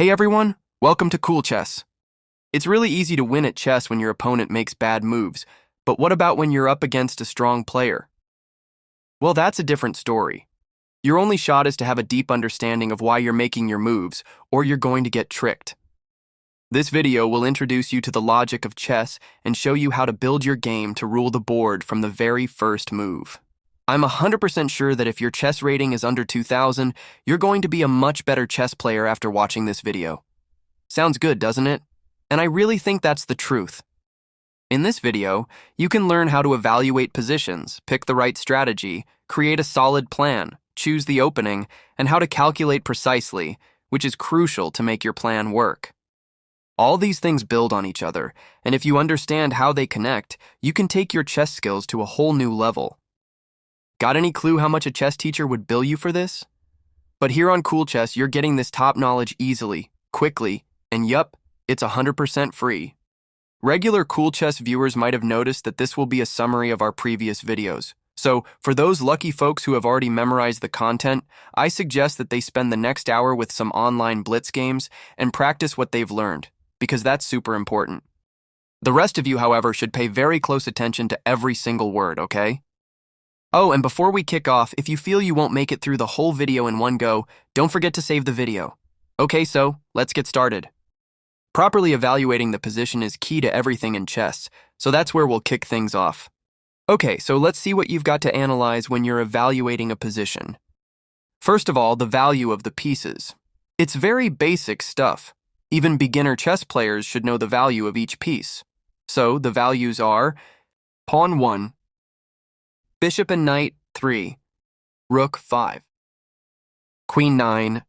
Hey everyone, welcome to Cool Chess. It's really easy to win at chess when your opponent makes bad moves, but what about when you're up against a strong player? Well, that's a different story. Your only shot is to have a deep understanding of why you're making your moves, or you're going to get tricked. This video will introduce you to the logic of chess and show you how to build your game to rule the board from the very first move. I'm 100% sure that if your chess rating is under 2,000, you're going to be a much better chess player after watching this video. Sounds good, doesn't it? And I really think that's the truth. In this video, you can learn how to evaluate positions, pick the right strategy, create a solid plan, choose the opening, and how to calculate precisely, which is crucial to make your plan work. All these things build on each other, and if you understand how they connect, you can take your chess skills to a whole new level. Got any clue how much a chess teacher would bill you for this? But here on Cool Chess, you're getting this top knowledge easily, quickly, and yup, it's 100% free. Regular Cool Chess viewers might have noticed that this will be a summary of our previous videos. So, for those lucky folks who have already memorized the content, I suggest that they spend the next hour with some online blitz games and practice what they've learned, because that's super important. The rest of you, however, should pay very close attention to every single word, okay? Oh, and before we kick off, if you feel you won't make it through the whole video in one go, don't forget to save the video. Okay, so let's get started. Properly evaluating the position is key to everything in chess, so that's where we'll kick things off. Okay, so let's see what you've got to analyze when you're evaluating a position. First of all, the value of the pieces. It's very basic stuff. Even beginner chess players should know the value of each piece. So the values are pawn 1, bishop and knight 3, rook 5, queen 9,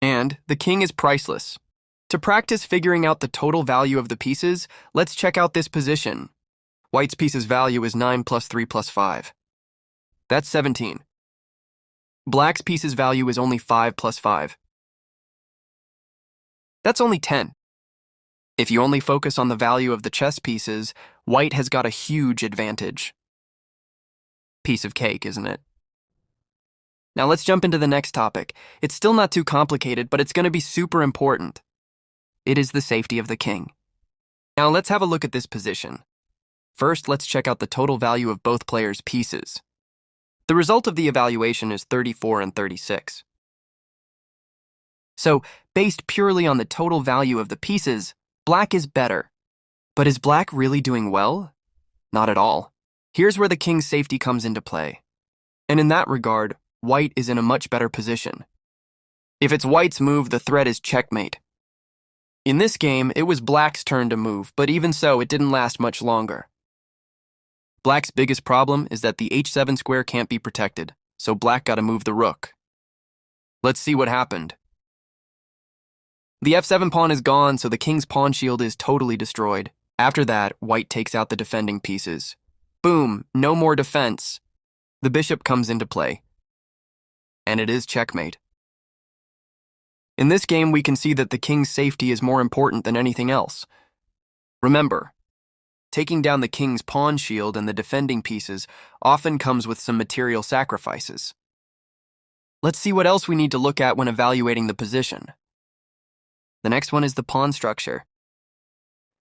and the king is priceless. To practice figuring out the total value of the pieces, let's check out this position. White's piece's value is 9 plus 3 plus 5. That's 17. Black's piece's value is only 5 plus 5. That's only 10. If you only focus on the value of the chess pieces, White has got a huge advantage. Piece of cake, isn't it? Now let's jump into the next topic. It's still not too complicated, but it's going to be super important. It is the safety of the king. Now let's have a look at this position. First, let's check out the total value of both players' pieces. The result of the evaluation is 34 and 36. So, based purely on the total value of the pieces, Black is better. But is Black really doing well? Not at all. Here's where the king's safety comes into play. And in that regard, White is in a much better position. If it's White's move, the threat is checkmate. In this game, it was Black's turn to move, but even so, it didn't last much longer. Black's biggest problem is that the h7 square can't be protected, so Black got to move the rook. Let's see what happened. The f7 pawn is gone, so the king's pawn shield is totally destroyed. After that, White takes out the defending pieces. Boom, no more defense. The bishop comes into play. And it is checkmate. In this game, we can see that the king's safety is more important than anything else. Remember, taking down the king's pawn shield and the defending pieces often comes with some material sacrifices. Let's see what else we need to look at when evaluating the position. The next one is the pawn structure.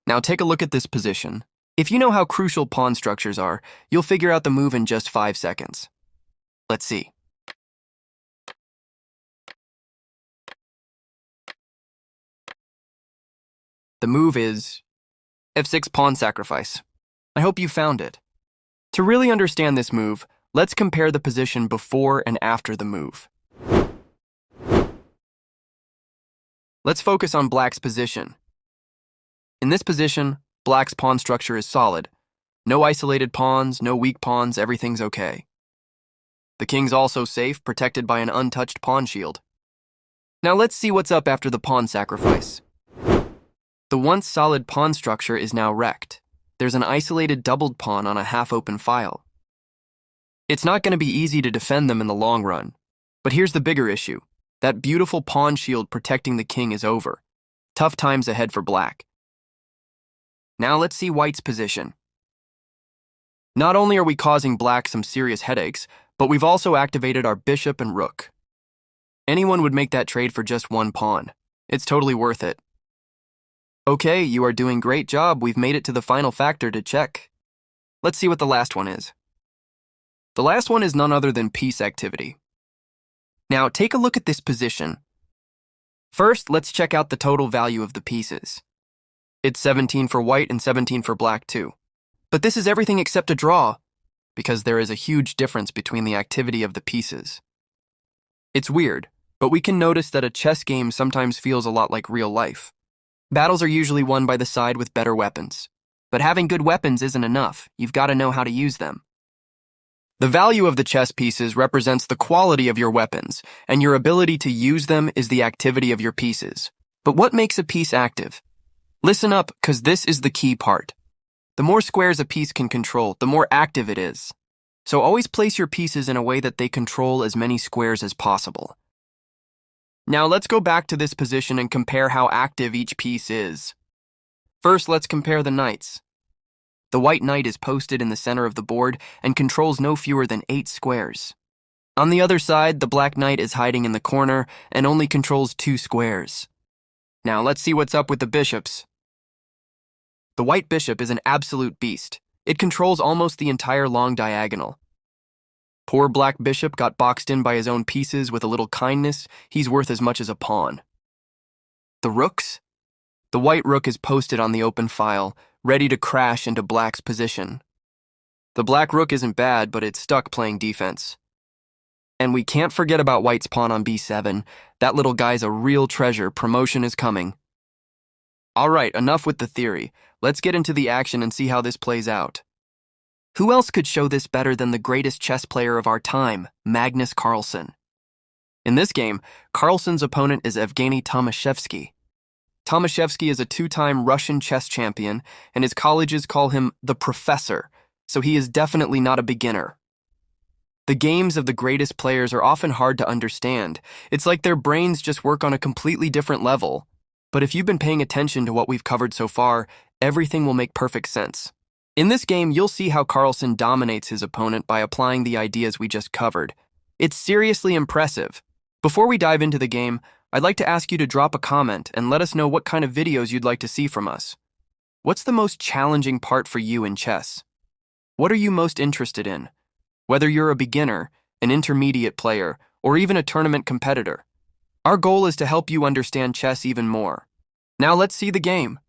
Now take a look at this position. If you know how crucial pawn structures are, you'll figure out the move in just 5 seconds. Let's see. The move is f6 pawn sacrifice. I hope you found it. To really understand this move, let's compare the position before and after the move. Let's focus on Black's position. In this position, Black's pawn structure is solid. No isolated pawns, no weak pawns, everything's okay. The king's also safe, protected by an untouched pawn shield. Now let's see what's up after the pawn sacrifice. The once solid pawn structure is now wrecked. There's an isolated doubled pawn on a half-open file. It's not going to be easy to defend them in the long run. But here's the bigger issue. That beautiful pawn shield protecting the king is over. Tough times ahead for Black. Now let's see White's position. Not only are we causing Black some serious headaches, but we've also activated our bishop and rook. Anyone would make that trade for just one pawn. It's totally worth it. Okay, you are doing great job. We've made it to the final factor to check. Let's see what the last one is. The last one is none other than piece activity. Now, take a look at this position. First, let's check out the total value of the pieces. It's 17 for white and 17 for black too. But this is everything except a draw, because there is a huge difference between the activity of the pieces. It's weird, but we can notice that a chess game sometimes feels a lot like real life. Battles are usually won by the side with better weapons. But having good weapons isn't enough. You've got to know how to use them. The value of the chess pieces represents the quality of your weapons, and your ability to use them is the activity of your pieces. But what makes a piece active? Listen up, because this is the key part. The more squares a piece can control, the more active it is. So always place your pieces in a way that they control as many squares as possible. Now let's go back to this position and compare how active each piece is. First, let's compare the knights. The white knight is posted in the center of the board and controls no fewer than 8 squares. On the other side, the black knight is hiding in the corner and only controls 2 squares. Now let's see what's up with the bishops. The white bishop is an absolute beast. It controls almost the entire long diagonal. Poor black bishop got boxed in by his own pieces. With a little kindness, he's worth as much as a pawn. The rooks? The white rook is posted on the open file, ready to crash into black's position. The black rook isn't bad, but it's stuck playing defense. And we can't forget about white's pawn on b7. That little guy's a real treasure. Promotion is coming. All right, enough with the theory. Let's get into the action and see how this plays out. Who else could show this better than the greatest chess player of our time, Magnus Carlsen? In this game, Carlsen's opponent is Evgeny Tomaszewski. Tomaszewski is a 2-time Russian chess champion, and his colleagues call him the Professor, so he is definitely not a beginner. The games of the greatest players are often hard to understand. It's like their brains just work on a completely different level. But if you've been paying attention to what we've covered so far, everything will make perfect sense. In this game, you'll see how Carlsen dominates his opponent by applying the ideas we just covered. It's seriously impressive. Before we dive into the game, I'd like to ask you to drop a comment and let us know what kind of videos you'd like to see from us. What's the most challenging part for you in chess? What are you most interested in? Whether you're a beginner, an intermediate player, or even a tournament competitor. Our goal is to help you understand chess even more. Now let's see the game.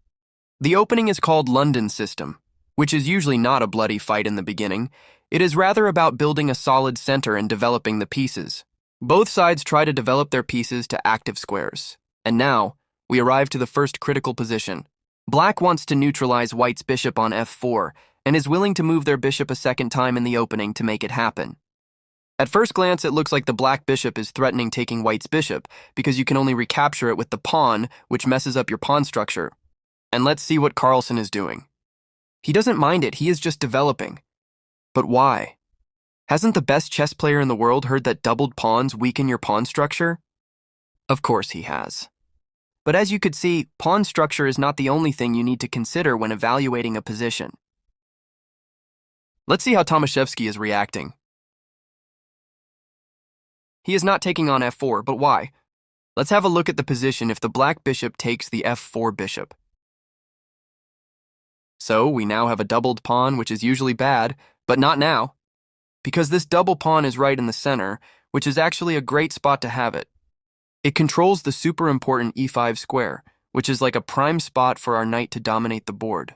The opening is called London System, which is usually not a bloody fight in the beginning. It is rather about building a solid center and developing the pieces. Both sides try to develop their pieces to active squares. And now, we arrive to the first critical position. Black wants to neutralize white's bishop on f4 and is willing to move their bishop a second time in the opening to make it happen. At first glance, it looks like the black bishop is threatening taking white's bishop because you can only recapture it with the pawn, which messes up your pawn structure. And let's see what Carlsen is doing. He doesn't mind it, he is just developing. But why? Hasn't the best chess player in the world heard that doubled pawns weaken your pawn structure? Of course he has. But as you could see, pawn structure is not the only thing you need to consider when evaluating a position. Let's see how Tomaszewski is reacting. He is not taking on f4, but why? Let's have a look at the position if the black bishop takes the f4 bishop. So we now have a doubled pawn, which is usually bad, but not now. Because this double pawn is right in the center, which is actually a great spot to have it. It controls the super important e5 square, which is like a prime spot for our knight to dominate the board.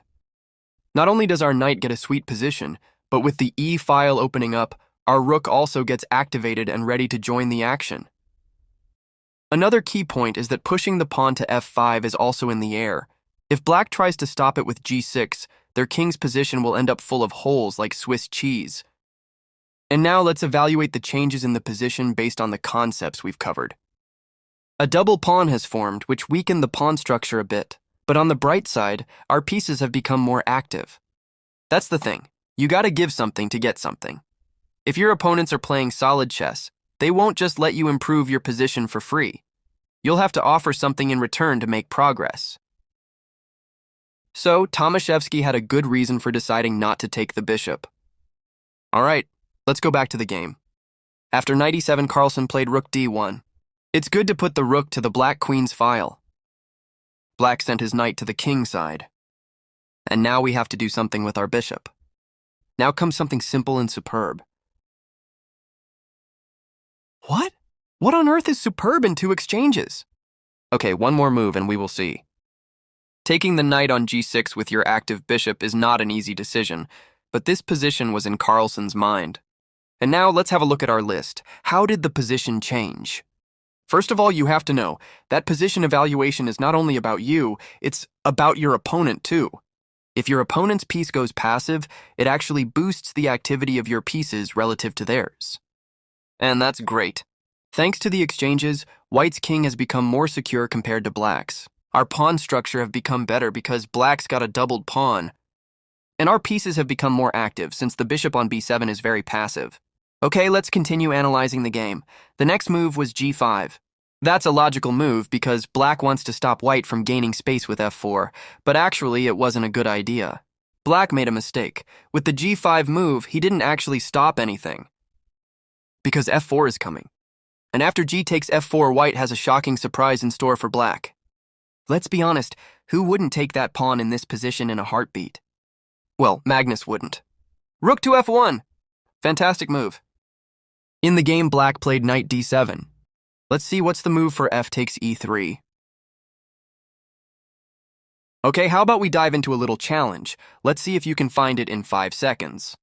Not only does our knight get a sweet position, but with the e file opening up, our rook also gets activated and ready to join the action. Another key point is that pushing the pawn to f5 is also in the air. If black tries to stop it with g6, their king's position will end up full of holes like Swiss cheese. And now let's evaluate the changes in the position based on the concepts we've covered. A double pawn has formed, which weakened the pawn structure a bit, but on the bright side, our pieces have become more active. That's the thing. You gotta give something to get something. If your opponents are playing solid chess, they won't just let you improve your position for free. You'll have to offer something in return to make progress. So, Tomaszewski had a good reason for deciding not to take the bishop. All right, let's go back to the game. After knight e7, Carlsen played rook d1. It's good to put the rook to the black queen's file. Black sent his knight to the king side. And now we have to do something with our bishop. Now comes something simple and superb. What? What on earth is superb in 2 exchanges? Okay, one more move and we will see. Taking the knight on g6 with your active bishop is not an easy decision, but this position was in Carlsen's mind. And now let's have a look at our list. How did the position change? First of all, you have to know that position evaluation is not only about you, it's about your opponent too. If your opponent's piece goes passive, it actually boosts the activity of your pieces relative to theirs. And that's great. Thanks to the exchanges, White's king has become more secure compared to Black's. Our pawn structure have become better because Black's got a doubled pawn. And our pieces have become more active since the bishop on b7 is very passive. Okay, let's continue analyzing the game. The next move was g5. That's a logical move because Black wants to stop White from gaining space with f4, but actually it wasn't a good idea. Black made a mistake. With the g5 move, he didn't actually stop anything, because f4 is coming. And after g takes f4, White has a shocking surprise in store for Black. Let's be honest, who wouldn't take that pawn in this position in a heartbeat? Well, Magnus wouldn't. Rook to f1. Fantastic move. In the game, Black played knight d7. Let's see what's the move for f takes e3. Okay, how about we dive into a little challenge? Let's see if you can find it in 5 seconds.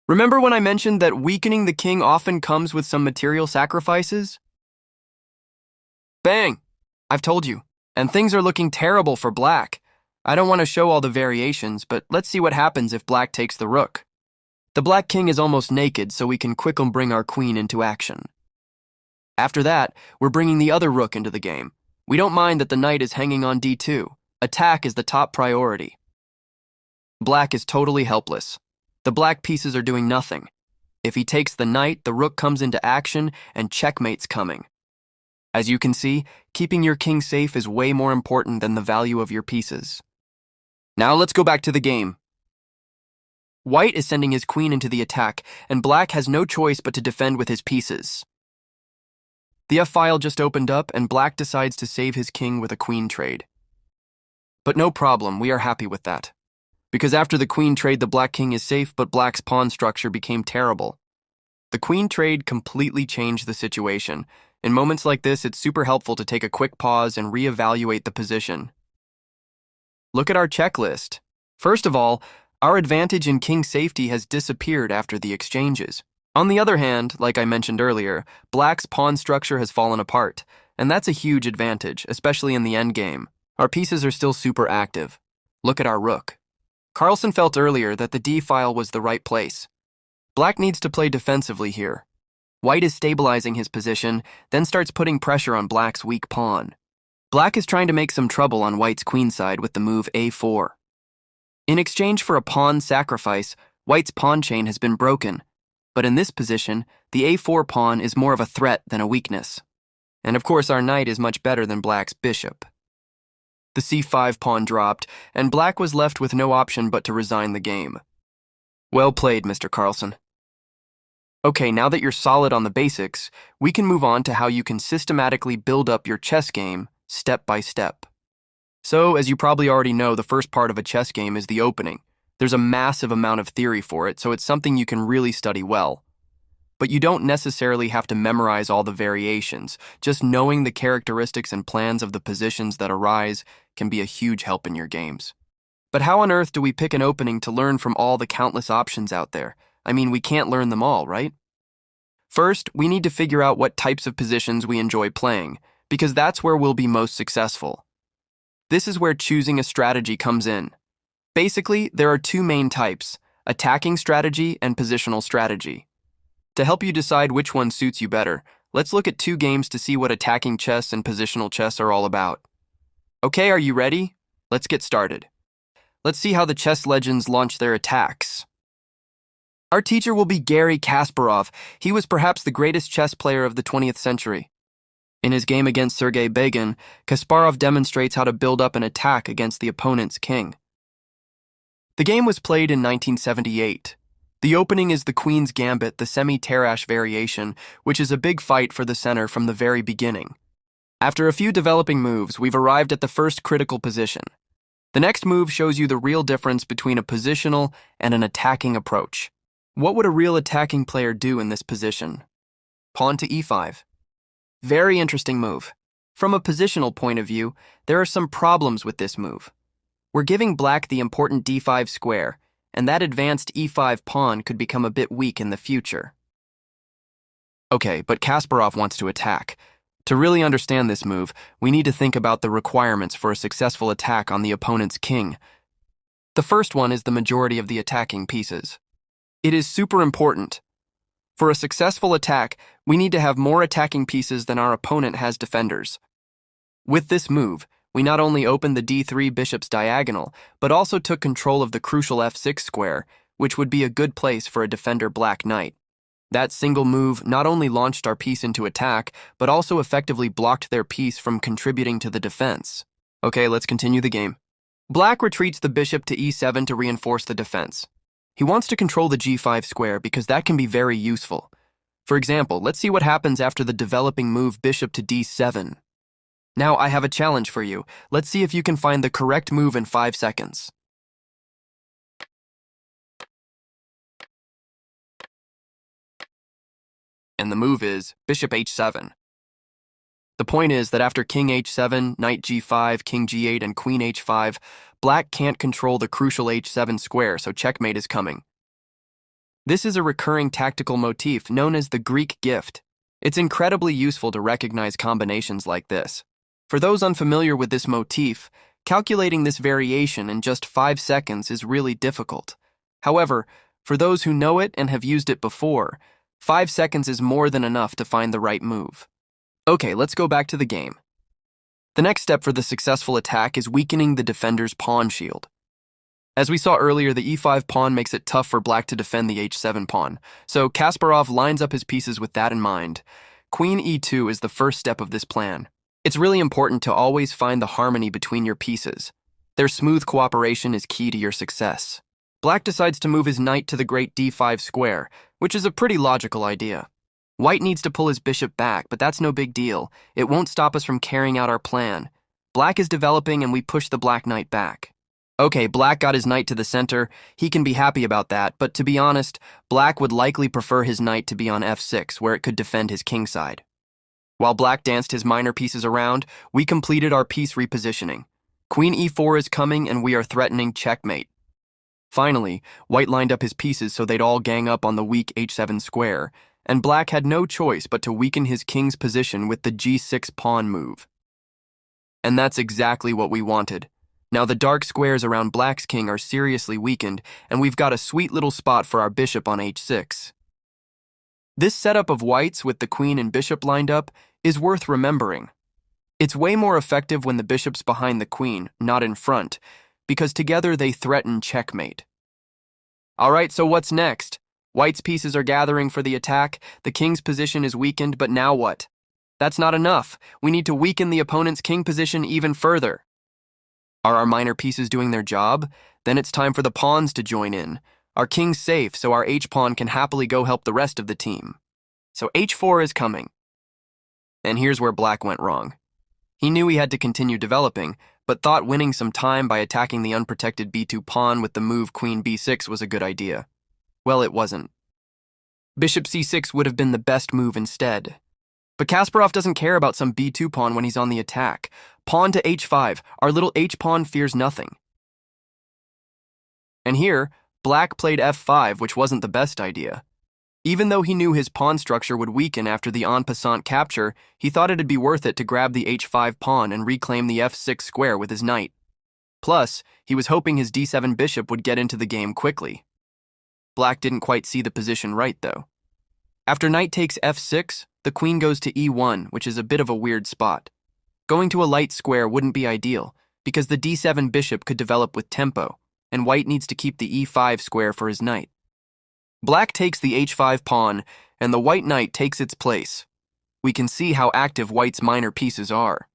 Remember when I mentioned that weakening the king often comes with some material sacrifices? Bang! I've told you. And things are looking terrible for Black. I don't want to show all the variations, but let's see what happens if Black takes the rook. The Black king is almost naked, so we can quickly bring our queen into action. After that, we're bringing the other rook into the game. We don't mind that the knight is hanging on d2. Attack is the top priority. Black is totally helpless. The Black pieces are doing nothing. If he takes the knight, the rook comes into action and checkmate's coming. As you can see, keeping your king safe is way more important than the value of your pieces. Now let's go back to the game. White is sending his queen into the attack, and Black has no choice but to defend with his pieces. The f-file just opened up, and Black decides to save his king with a queen trade. But no problem, we are happy with that. Because after the queen trade, the Black king is safe, but Black's pawn structure became terrible. The queen trade completely changed the situation. In moments like this, it's super helpful to take a quick pause and reevaluate the position. Look at our checklist. First of all, our advantage in king safety has disappeared after the exchanges. On the other hand, like I mentioned earlier, Black's pawn structure has fallen apart, and that's a huge advantage, especially in the endgame. Our pieces are still super active. Look at our rook. Carlsen felt earlier that the d-file was the right place. Black needs to play defensively here. White is stabilizing his position, then starts putting pressure on Black's weak pawn. Black is trying to make some trouble on White's queenside with the move a4. In exchange for a pawn sacrifice, White's pawn chain has been broken, but in this position, the a4 pawn is more of a threat than a weakness. And of course, our knight is much better than Black's bishop. The c5 pawn dropped, and Black was left with no option but to resign the game. Well played, Mr. Carlsen. Okay, now that you're solid on the basics, we can move on to how you can systematically build up your chess game step by step. So, as you probably already know, the first part of a chess game is the opening. There's a massive amount of theory for it, so it's something you can really study well. But you don't necessarily have to memorize all the variations. Just knowing the characteristics and plans of the positions that arise can be a huge help in your games. But how on earth do we pick an opening to learn from all the countless options out there? I mean, we can't learn them all, right? First, we need to figure out what types of positions we enjoy playing, because that's where we'll be most successful. This is where choosing a strategy comes in. Basically, there are 2 main types: attacking strategy and positional strategy. To help you decide which one suits you better, let's look at 2 games to see what attacking chess and positional chess are all about. Okay, are you ready? Let's get started. Let's see how the chess legends launch their attacks. Our teacher will be Garry Kasparov. He was perhaps the greatest chess player of the 20th century. In his game against Sergei Begin, Kasparov demonstrates how to build up an attack against the opponent's king. The game was played in 1978. The opening is the queen's gambit, the semi-terrash variation, which is a big fight for the center from the very beginning. After a few developing moves, we've arrived at the first critical position. The next move shows you the real difference between a positional and an attacking approach. What would a real attacking player do in this position? Pawn to e5. Very interesting move. From a positional point of view, there are some problems with this move. We're giving black the important d5 square, and that advanced e5 pawn could become a bit weak in the future. Okay, but Kasparov wants to attack. To really understand this move, we need to think about the requirements for a successful attack on the opponent's king. The first one is the majority of the attacking pieces. It is super important. For a successful attack, we need to have more attacking pieces than our opponent has defenders. With this move, we not only opened the d3 bishop's diagonal, but also took control of the crucial f6 square, which would be a good place for a defender black knight. That single move not only launched our piece into attack, but also effectively blocked their piece from contributing to the defense. Okay, let's continue the game. Black retreats the bishop to e7 to reinforce the defense. He wants to control the g5 square because that can be very useful. For example, let's see what happens after the developing move bishop to d7. Now I have a challenge for you. Let's see if you can find the correct move in 5 seconds. And the move is bishop h7. The point is that after king h7, knight g5, king g8, and queen h5, black can't control the crucial h7 square, so checkmate is coming. This is a recurring tactical motif known as the Greek gift. It's incredibly useful to recognize combinations like this. For those unfamiliar with this motif, calculating this variation in just 5 seconds is really difficult. However, for those who know it and have used it before, 5 seconds is more than enough to find the right move. Okay, let's go back to the game. The next step for the successful attack is weakening the defender's pawn shield. As we saw earlier, the e5 pawn makes it tough for black to defend the h7 pawn, so Kasparov lines up his pieces with that in mind. Queen e2 is the first step of this plan. It's really important to always find the harmony between your pieces. Their smooth cooperation is key to your success. Black decides to move his knight to the great d5 square, which is a pretty logical idea. White needs to pull his bishop back, but that's no big deal. It won't stop us from carrying out our plan. Black is developing and we push the black knight back. Okay, black got his knight to the center. He can be happy about that, but to be honest, black would likely prefer his knight to be on f6, where it could defend his king side. While black danced his minor pieces around, we completed our piece repositioning. Queen e4 is coming and we are threatening checkmate. Finally, white lined up his pieces so they'd all gang up on the weak h7 square, and black had no choice but to weaken his king's position with the g6 pawn move. And that's exactly what we wanted. Now the dark squares around black's king are seriously weakened, and we've got a sweet little spot for our bishop on h6. This setup of whites with the queen and bishop lined up is worth remembering. It's way more effective when the bishop's behind the queen, not in front, because together they threaten checkmate. Alright, so what's next? White's pieces are gathering for the attack, the king's position is weakened, but now what? That's not enough. We need to weaken the opponent's king position even further. Are our minor pieces doing their job? Then it's time for the pawns to join in. Our king's safe, so our h-pawn can happily go help the rest of the team. So h4 is coming. And here's where black went wrong. He knew he had to continue developing, but thought winning some time by attacking the unprotected b2 pawn with the move queen b6 was a good idea. Well, it wasn't. Bishop c6 would have been the best move instead. But Kasparov doesn't care about some b2 pawn when he's on the attack. Pawn to h5, our little h-pawn fears nothing. And here, black played f5, which wasn't the best idea. Even though he knew his pawn structure would weaken after the en passant capture, he thought it'd be worth it to grab the h5 pawn and reclaim the f6 square with his knight. Plus, he was hoping his d7 bishop would get into the game quickly. Black didn't quite see the position right, though. After knight takes f6, the queen goes to e1, which is a bit of a weird spot. Going to a light square wouldn't be ideal, because the d7 bishop could develop with tempo, and white needs to keep the e5 square for his knight. Black takes the h5 pawn, and the white knight takes its place. We can see how active white's minor pieces are.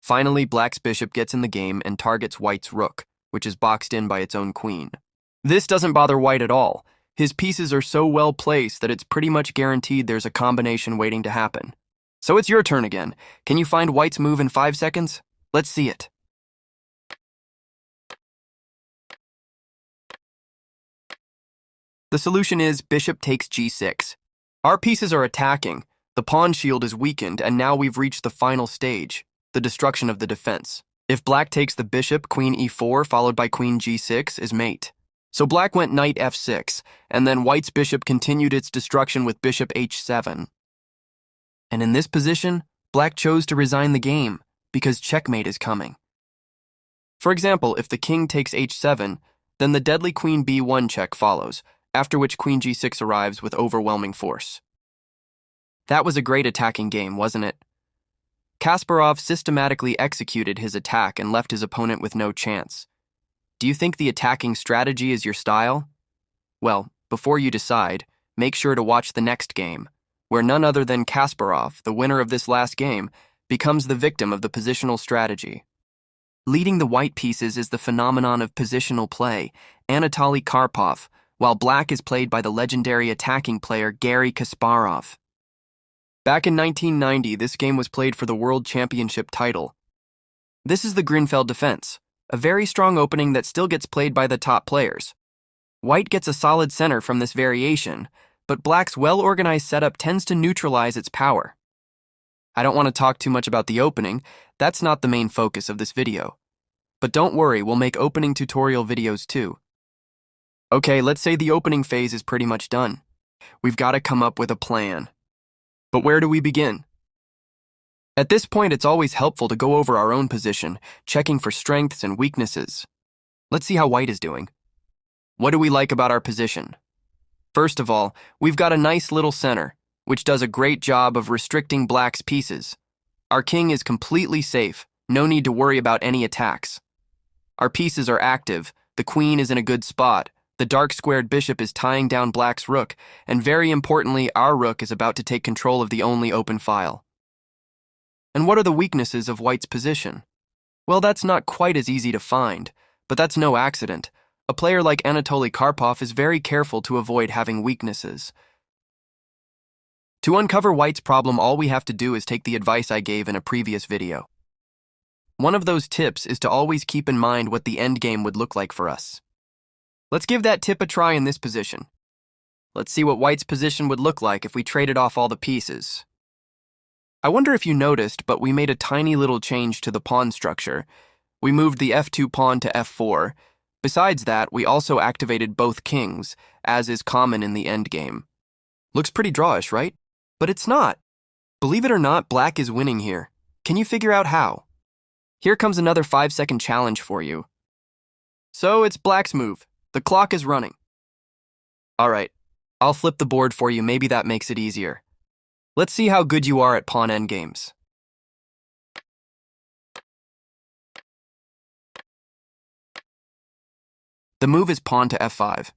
Finally, black's bishop gets in the game and targets white's rook, which is boxed in by its own queen. This doesn't bother white at all. His pieces are so well placed that it's pretty much guaranteed there's a combination waiting to happen. So it's your turn again. Can you find white's move in 5 seconds? Let's see it. The solution is bishop takes g6. Our pieces are attacking, the pawn shield is weakened, and now we've reached the final stage, the destruction of the defense. If black takes the bishop, queen e4 followed by queen g6 is mate. So black went knight f6, and then white's bishop continued its destruction with bishop h7. And in this position, black chose to resign the game, because checkmate is coming. For example, if the king takes h7, then the deadly queen b1 check follows, after which queen g6 arrives with overwhelming force. That was a great attacking game, wasn't it? Kasparov systematically executed his attack and left his opponent with no chance. Do you think the attacking strategy is your style? Well, before you decide, make sure to watch the next game, where none other than Kasparov, the winner of this last game, becomes the victim of the positional strategy. Leading the white pieces is the phenomenon of positional play, Anatoly Karpov, while black is played by the legendary attacking player Garry Kasparov. Back in 1990, this game was played for the World Championship title. This is the Grinfeld defense, a very strong opening that still gets played by the top players. White gets a solid center from this variation, but black's well-organized setup tends to neutralize its power. I don't want to talk too much about the opening, that's not the main focus of this video. But don't worry, we'll make opening tutorial videos too. Okay, let's say the opening phase is pretty much done. We've got to come up with a plan. But where do we begin? At this point, it's always helpful to go over our own position, checking for strengths and weaknesses. Let's see how white is doing. What do we like about our position? First of all, we've got a nice little center, which does a great job of restricting black's pieces. Our king is completely safe, no need to worry about any attacks. Our pieces are active, the queen is in a good spot, the dark squared bishop is tying down black's rook, and very importantly, our rook is about to take control of the only open file. And what are the weaknesses of white's position? Well, that's not quite as easy to find, but that's no accident. A player like Anatoly Karpov is very careful to avoid having weaknesses. To uncover white's problem, all we have to do is take the advice I gave in a previous video. One of those tips is to always keep in mind what the endgame would look like for us. Let's give that tip a try in this position. Let's see what white's position would look like if we traded off all the pieces. I wonder if you noticed, but we made a tiny little change to the pawn structure. We moved the f2 pawn to f4. Besides that, we also activated both kings, as is common in the endgame. Looks pretty drawish, right? But it's not. Believe it or not, black is winning here. Can you figure out how? Here comes another 5-second challenge for you. So it's black's move. The clock is running. Alright, I'll flip the board for you, maybe that makes it easier. Let's see how good you are at pawn endgames. The move is pawn to f5.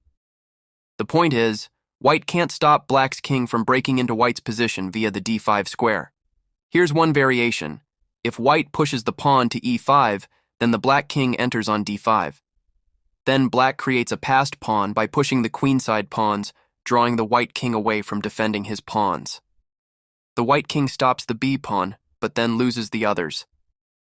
The point is, white can't stop black's king from breaking into white's position via the d5 square. Here's one variation. If white pushes the pawn to e5, then the black king enters on d5. Then black creates a passed pawn by pushing the queenside pawns, drawing the white king away from defending his pawns. The white king stops the b pawn, but then loses the others.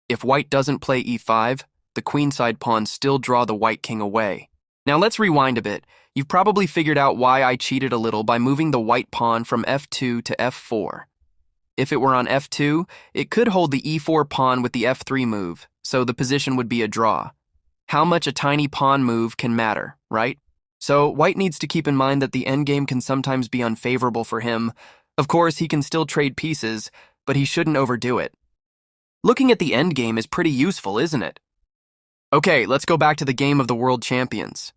If white doesn't play e5, the queenside pawns still draw the white king away. Now let's rewind a bit. You've probably figured out why I cheated a little by moving the white pawn from f2 to f4. If it were on f2, it could hold the e4 pawn with the f3 move, so the position would be a draw. How much a tiny pawn move can matter, right? So white needs to keep in mind that the endgame can sometimes be unfavorable for him. Of course, he can still trade pieces, but he shouldn't overdo it. Looking at the endgame is pretty useful, isn't it? Okay, let's go back to the game of the world champions.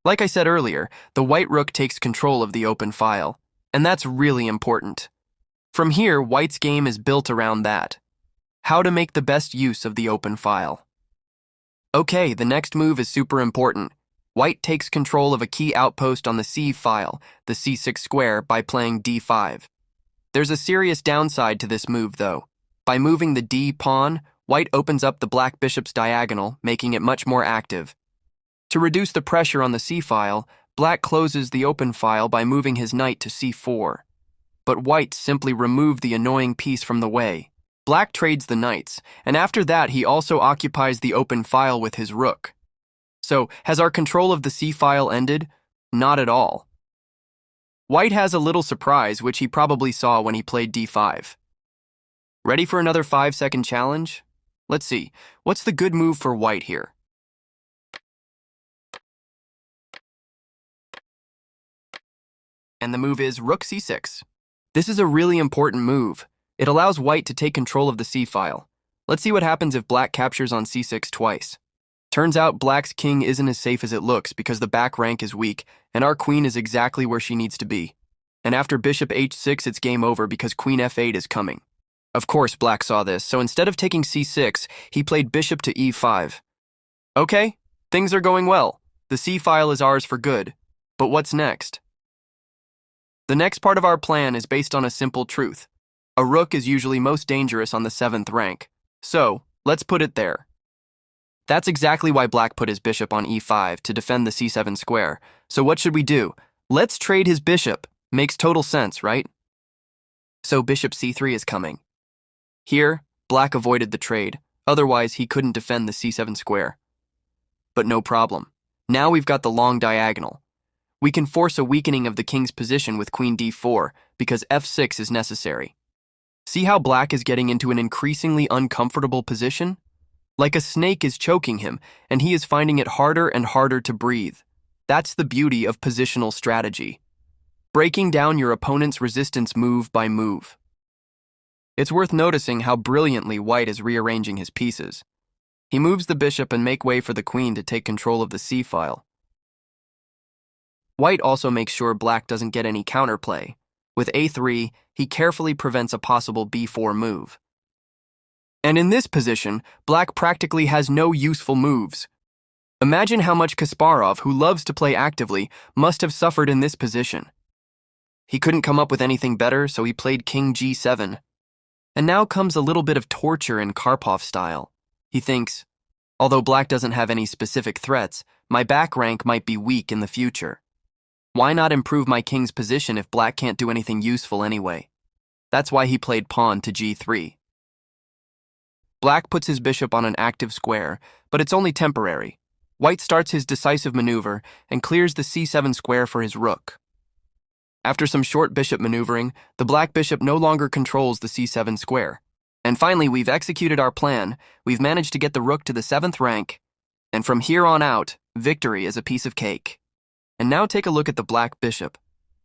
Like I said earlier, the white rook takes control of the open file, and that's really important. From here, white's game is built around that. How to make the best use of the open file. Okay, the next move is super important. White takes control of a key outpost on the c file, the c6 square, by playing d5. There's a serious downside to this move, though. By moving the d pawn, white opens up the black bishop's diagonal, making it much more active. To reduce the pressure on the c file, Black closes the open file by moving his knight to c4. But white simply removed the annoying piece from the way. Black trades the knights, and after that he also occupies the open file with his rook. So, has our control of the c-file ended? Not at all. White has a little surprise, which he probably saw when he played d5. Ready for another 5-second challenge? Let's see, what's the good move for white here? And the move is rook c6. This is a really important move. It allows white to take control of the c-file. Let's see what happens if black captures on c6 twice. Turns out black's king isn't as safe as it looks because the back rank is weak, and our queen is exactly where she needs to be. And after bishop h6, it's game over because queen f8 is coming. Of course, black saw this, so instead of taking c6, he played bishop to e5. Okay, things are going well. The c-file is ours for good. But what's next? The next part of our plan is based on a simple truth. A rook is usually most dangerous on the 7th rank. So, let's put it there. That's exactly why black put his bishop on e5 to defend the c7 square. So what should we do? Let's trade his bishop. Makes total sense, right? So bishop c3 is coming. Here, black avoided the trade. Otherwise, he couldn't defend the c7 square. But no problem. Now we've got the long diagonal. We can force a weakening of the king's position with queen d4 because f6 is necessary. See how black is getting into an increasingly uncomfortable position? Like a snake is choking him, and he is finding it harder and harder to breathe. That's the beauty of positional strategy. Breaking down your opponent's resistance move by move. It's worth noticing how brilliantly white is rearranging his pieces. He moves the bishop and makes way for the queen to take control of the c-file. White also makes sure black doesn't get any counterplay. With a3, he carefully prevents a possible b4 move. And in this position, black practically has no useful moves. Imagine how much Kasparov, who loves to play actively, must have suffered in this position. He couldn't come up with anything better, so he played king g7. And now comes a little bit of torture in Karpov style. He thinks, although black doesn't have any specific threats, my back rank might be weak in the future. Why not improve my king's position if black can't do anything useful anyway? That's why he played pawn to g3. Black puts his bishop on an active square, but it's only temporary. White starts his decisive maneuver and clears the c7 square for his rook. After some short bishop maneuvering, the black bishop no longer controls the c7 square. And finally, we've executed our plan, we've managed to get the rook to the 7th rank, and from here on out, victory is a piece of cake. And now take a look at the black bishop.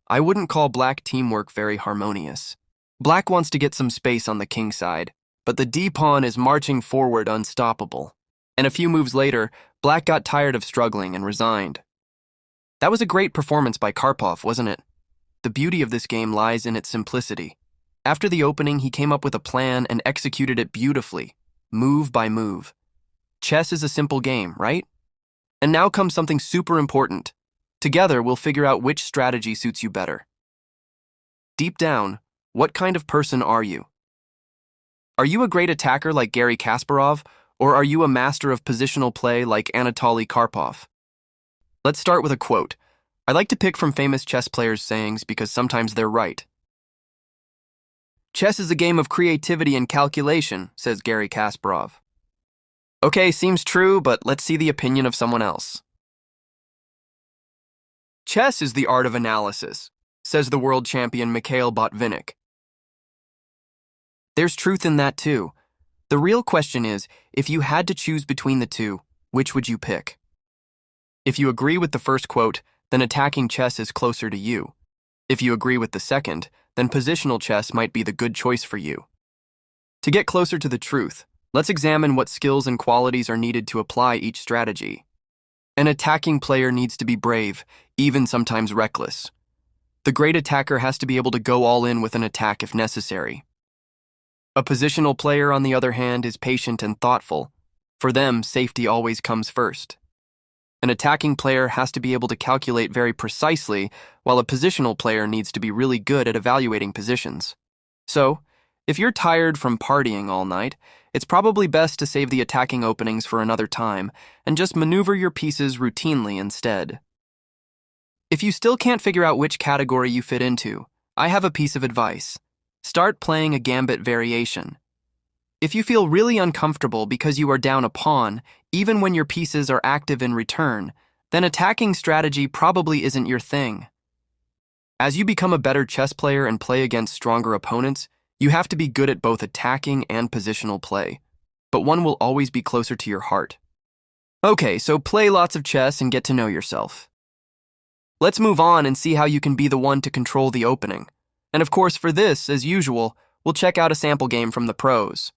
I wouldn't call black teamwork very harmonious. Black wants to get some space on the king side, but the d-pawn is marching forward unstoppable. And a few moves later, black got tired of struggling and resigned. That was a great performance by Karpov, wasn't it? The beauty of this game lies in its simplicity. After the opening, he came up with a plan and executed it beautifully, move by move. Chess is a simple game, right? And now comes something super important. Together, we'll figure out which strategy suits you better. Deep down, what kind of person are you? Are you a great attacker like Garry Kasparov, or are you a master of positional play like Anatoly Karpov? Let's start with a quote. I like to pick from famous chess players' sayings because sometimes they're right. Chess is a game of creativity and calculation, says Garry Kasparov. Okay, seems true, but let's see the opinion of someone else. Chess is the art of analysis, says the world champion Mikhail Botvinnik. There's truth in that too. The real question is, if you had to choose between the two, which would you pick? If you agree with the first quote, then attacking chess is closer to you. If you agree with the second, then positional chess might be the good choice for you. To get closer to the truth, let's examine what skills and qualities are needed to apply each strategy. An attacking player needs to be brave, even sometimes reckless. The great attacker has to be able to go all in with an attack if necessary. A positional player, on the other hand, is patient and thoughtful. For them, safety always comes first. An attacking player has to be able to calculate very precisely, while a positional player needs to be really good at evaluating positions. So, if you're tired from partying all night, it's probably best to save the attacking openings for another time and just maneuver your pieces routinely instead. If you still can't figure out which category you fit into, I have a piece of advice. Start playing a gambit variation. If you feel really uncomfortable because you are down a pawn, even when your pieces are active in return, then attacking strategy probably isn't your thing. As you become a better chess player and play against stronger opponents, you have to be good at both attacking and positional play, but one will always be closer to your heart. Okay, so play lots of chess and get to know yourself. Let's move on and see how you can be the one to control the opening. And of course, for this, as usual, we'll check out a sample game from the pros.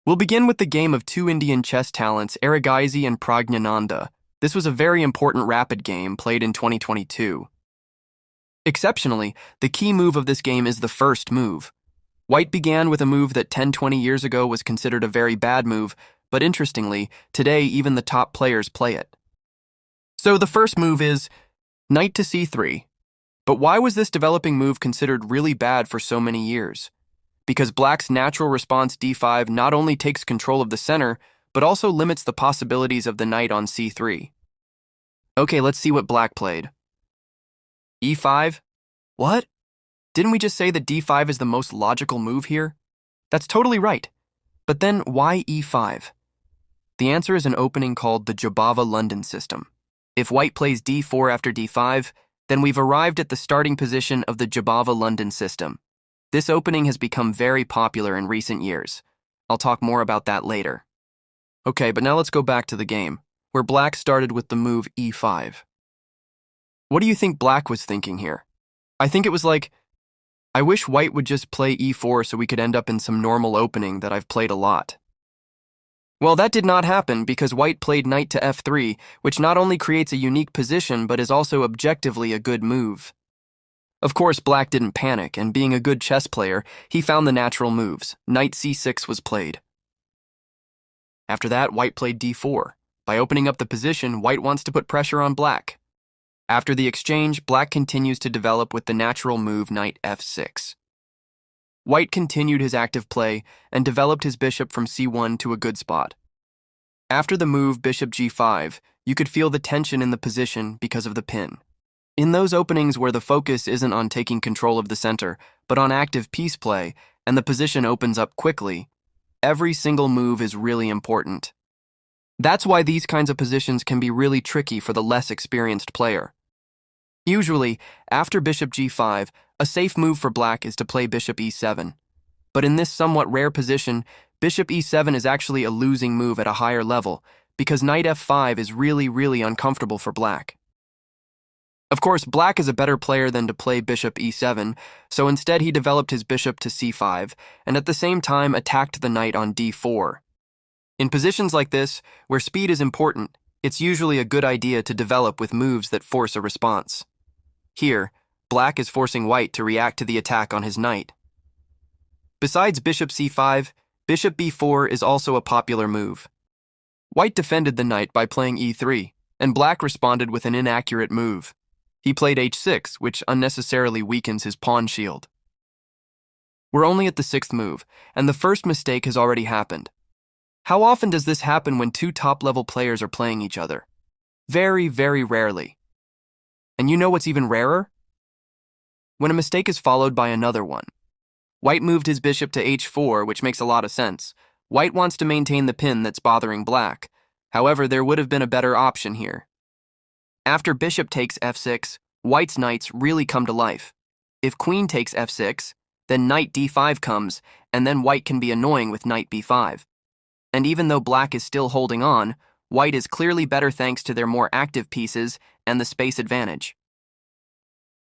We'll begin with the game of two Indian chess talents, Aragaisi and Pragnananda. This was a very important rapid game played in 2022. Exceptionally, the key move of this game is the first move. White began with a move that 10-20 years ago was considered a very bad move, but interestingly, today even the top players play it. So the first move is knight to c3. But why was this developing move considered really bad for so many years? Because Black's natural response d5 not only takes control of the center, but also limits the possibilities of the knight on c3. Okay, let's see what Black played. e5? What? Didn't we just say that d5 is the most logical move here? That's totally right. But then why e5? The answer is an opening called the Jobava-London system. If White plays d4 after d5, then we've arrived at the starting position of the Jobava-London system. This opening has become very popular in recent years. I'll talk more about that later. Okay, but now let's go back to the game, where Black started with the move e5. What do you think Black was thinking here? I think it was like, I wish White would just play e4 so we could end up in some normal opening that I've played a lot. Well, that did not happen because White played knight to f3, which not only creates a unique position but is also objectively a good move. Of course, Black didn't panic, and being a good chess player, he found the natural moves. Knight c6 was played. After that, White played d4. By opening up the position, White wants to put pressure on Black. After the exchange, Black continues to develop with the natural move knight f6. White continued his active play and developed his bishop from c1 to a good spot. After the move bishop g5, you could feel the tension in the position because of the pin. In those openings where the focus isn't on taking control of the center, but on active piece play, and the position opens up quickly, every single move is really important. That's why these kinds of positions can be really tricky for the less experienced player. Usually, after bishop g5, a safe move for Black is to play bishop e7. But in this somewhat rare position, bishop e7 is actually a losing move at a higher level, because knight f5 is really uncomfortable for Black. Of course, Black is a better player than to play bishop e7, so instead he developed his bishop to c5, and at the same time attacked the knight on d4. In positions like this, where speed is important, it's usually a good idea to develop with moves that force a response. Here, Black is forcing White to react to the attack on his knight. Besides bishop c5, bishop b4 is also a popular move. White defended the knight by playing e3, and Black responded with an inaccurate move. He played h6, which unnecessarily weakens his pawn shield. We're only at the sixth move, and the first mistake has already happened. How often does this happen when two top-level players are playing each other? Very rarely. And you know what's even rarer? When a mistake is followed by another one. White moved his bishop to h4, which makes a lot of sense. White wants to maintain the pin that's bothering Black. However, there would have been a better option here. After bishop takes f6, White's knights really come to life. If queen takes f6, then knight d5 comes, and then White can be annoying with knight b5. And even though Black is still holding on, White is clearly better thanks to their more active pieces and the space advantage.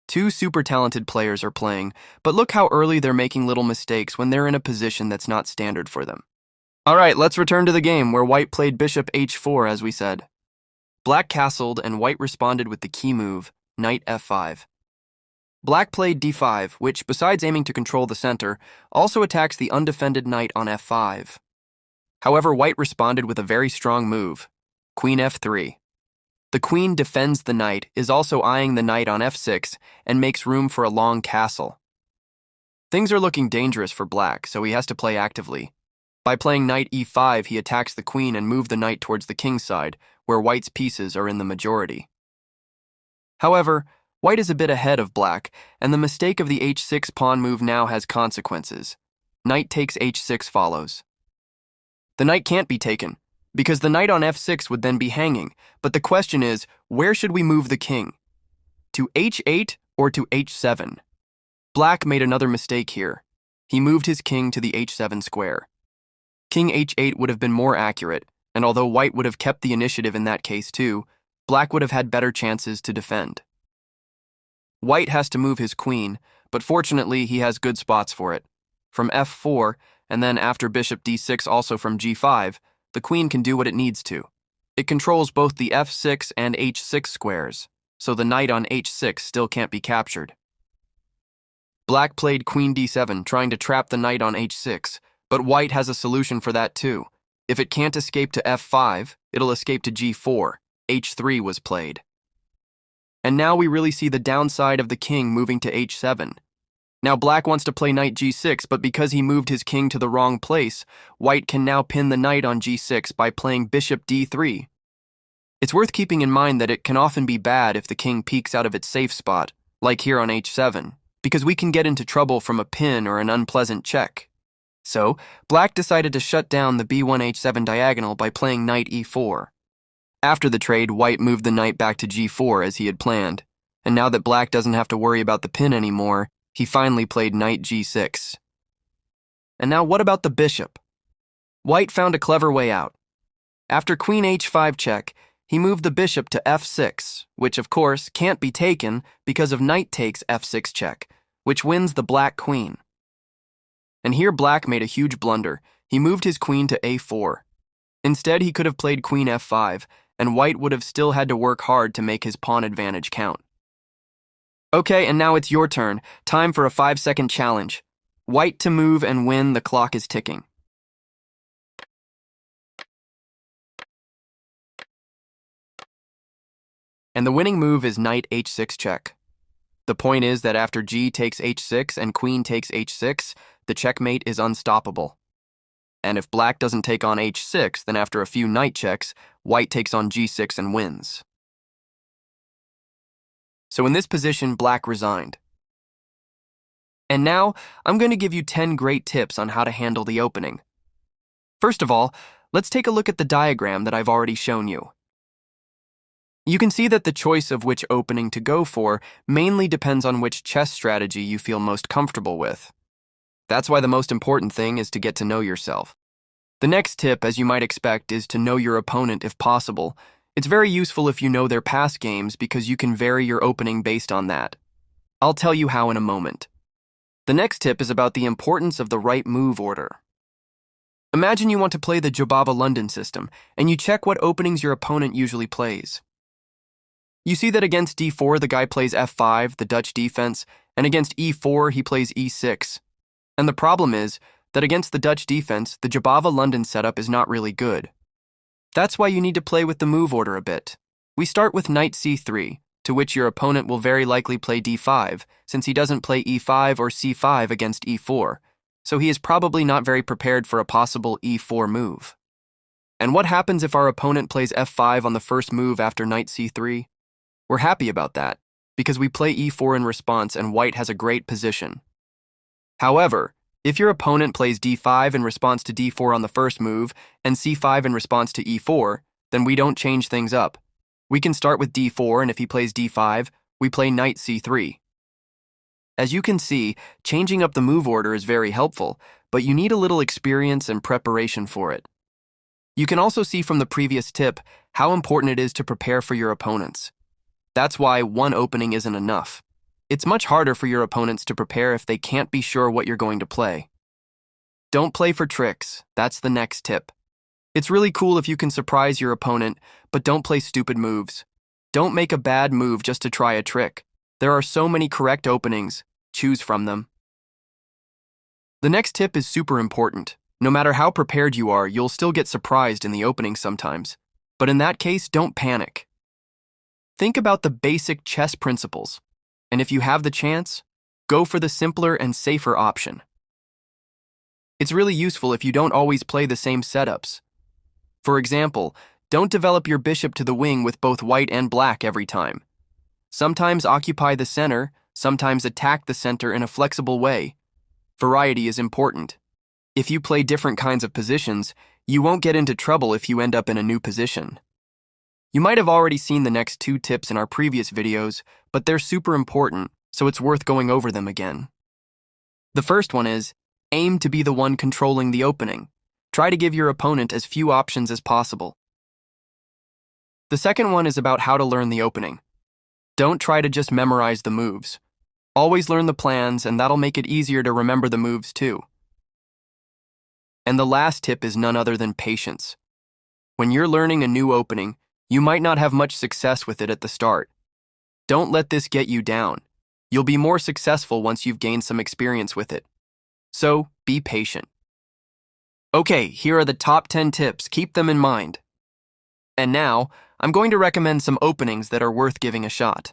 Two super talented players are playing, but look how early they're making little mistakes when they're in a position that's not standard for them. Alright, let's return to the game where White played bishop h4 as we said. Black castled and White responded with the key move, knight f5. Black played d5, which, besides aiming to control the center, also attacks the undefended knight on f5. However, White responded with a very strong move, queen f3. The queen defends the knight, is also eyeing the knight on f6, and makes room for a long castle. Things are looking dangerous for Black, so he has to play actively. By playing knight e5, he attacks the queen and moves the knight towards the king's side, where White's pieces are in the majority. However, White is a bit ahead of black, and the mistake of the h6 pawn move now has consequences. Knight takes h6 follows. The knight can't be taken, because the knight on f6 would then be hanging, but the question is, where should we move the king? To h8 or to h7? Black made another mistake here. He moved his king to the h7 square. King h8 would have been more accurate, and although white would have kept the initiative in that case too, black would have had better chances to defend. White has to move his queen, but fortunately he has good spots for it. From f4, and then after bishop d6 also from g5, the queen can do what it needs to. It controls both the f6 and h6 squares, so the knight on h6 still can't be captured. Black played queen d7, trying to trap the knight on h6, but white has a solution for that too. If it can't escape to f5, it'll escape to g4. h3 was played. And now we really see the downside of the king moving to h7. Now black wants to play knight g6, but because he moved his king to the wrong place, white can now pin the knight on g6 by playing bishop d3. It's worth keeping in mind that it can often be bad if the king peeks out of its safe spot, like here on h7, because we can get into trouble from a pin or an unpleasant check. So, black decided to shut down the b1-h7 diagonal by playing knight e4. After the trade, white moved the knight back to g4 as he had planned, and now that black doesn't have to worry about the pin anymore, he finally played knight g6. And now what about the bishop? White found a clever way out. After queen h5 check, he moved the bishop to f6, which of course can't be taken because of knight takes f6 check, which wins the black queen. And here black made a huge blunder. He moved his queen to a4. Instead, he could have played queen f5, and white would have still had to work hard to make his pawn advantage count. Okay, and now it's your turn. Time for a 5-second challenge. White to move and win, the clock is ticking. And the winning move is knight h6 check. The point is that after g takes h6 and queen takes h6, the checkmate is unstoppable. And if black doesn't take on h6, then after a few knight checks, white takes on g6 and wins. So in this position, black resigned. And now, I'm going to give you 10 great tips on how to handle the opening. First of all, let's take a look at the diagram that I've already shown you. You can see that the choice of which opening to go for mainly depends on which chess strategy you feel most comfortable with. That's why the most important thing is to get to know yourself. The next tip, as you might expect, is to know your opponent if possible. It's very useful if you know their past games because you can vary your opening based on that. I'll tell you how in a moment. The next tip is about the importance of the right move order. Imagine you want to play the Jobava-London system, and you check what openings your opponent usually plays. You see that against d4, the guy plays f5, the Dutch defense, and against e4, he plays e6. And the problem is that against the Dutch defense, the Jobava-London setup is not really good. That's why you need to play with the move order a bit. We start with knight c3, to which your opponent will very likely play d5, since he doesn't play e5 or c5 against e4, so he is probably not very prepared for a possible e4 move. And what happens if our opponent plays f5 on the first move after knight c3? We're happy about that, because we play e4 in response and white has a great position. However, if your opponent plays d5 in response to d4 on the first move and c5 in response to e4, then we don't change things up. We can start with d4, and if he plays d5, we play knight c3. As you can see, changing up the move order is very helpful, but you need a little experience and preparation for it. You can also see from the previous tip how important it is to prepare for your opponents. That's why one opening isn't enough. It's much harder for your opponents to prepare if they can't be sure what you're going to play. Don't play for tricks. That's the next tip. It's really cool if you can surprise your opponent, but don't play stupid moves. Don't make a bad move just to try a trick. There are so many correct openings. Choose from them. The next tip is super important. No matter how prepared you are, you'll still get surprised in the opening sometimes. But in that case, don't panic. Think about the basic chess principles, and if you have the chance, go for the simpler and safer option. It's really useful if you don't always play the same setups. For example, don't develop your bishop to the wing with both white and black every time. Sometimes occupy the center, sometimes attack the center in a flexible way. Variety is important. If you play different kinds of positions, you won't get into trouble if you end up in a new position. You might have already seen the next 2 tips in our previous videos, but they're super important, so it's worth going over them again. The first one is, aim to be the one controlling the opening. Try to give your opponent as few options as possible. The second one is about how to learn the opening. Don't try to just memorize the moves. Always learn the plans, and that'll make it easier to remember the moves too. And the last tip is none other than patience. When you're learning a new opening, you might not have much success with it at the start. Don't let this get you down. You'll be more successful once you've gained some experience with it. So, be patient. Okay, here are the top 10 tips. Keep them in mind. And now, I'm going to recommend some openings that are worth giving a shot.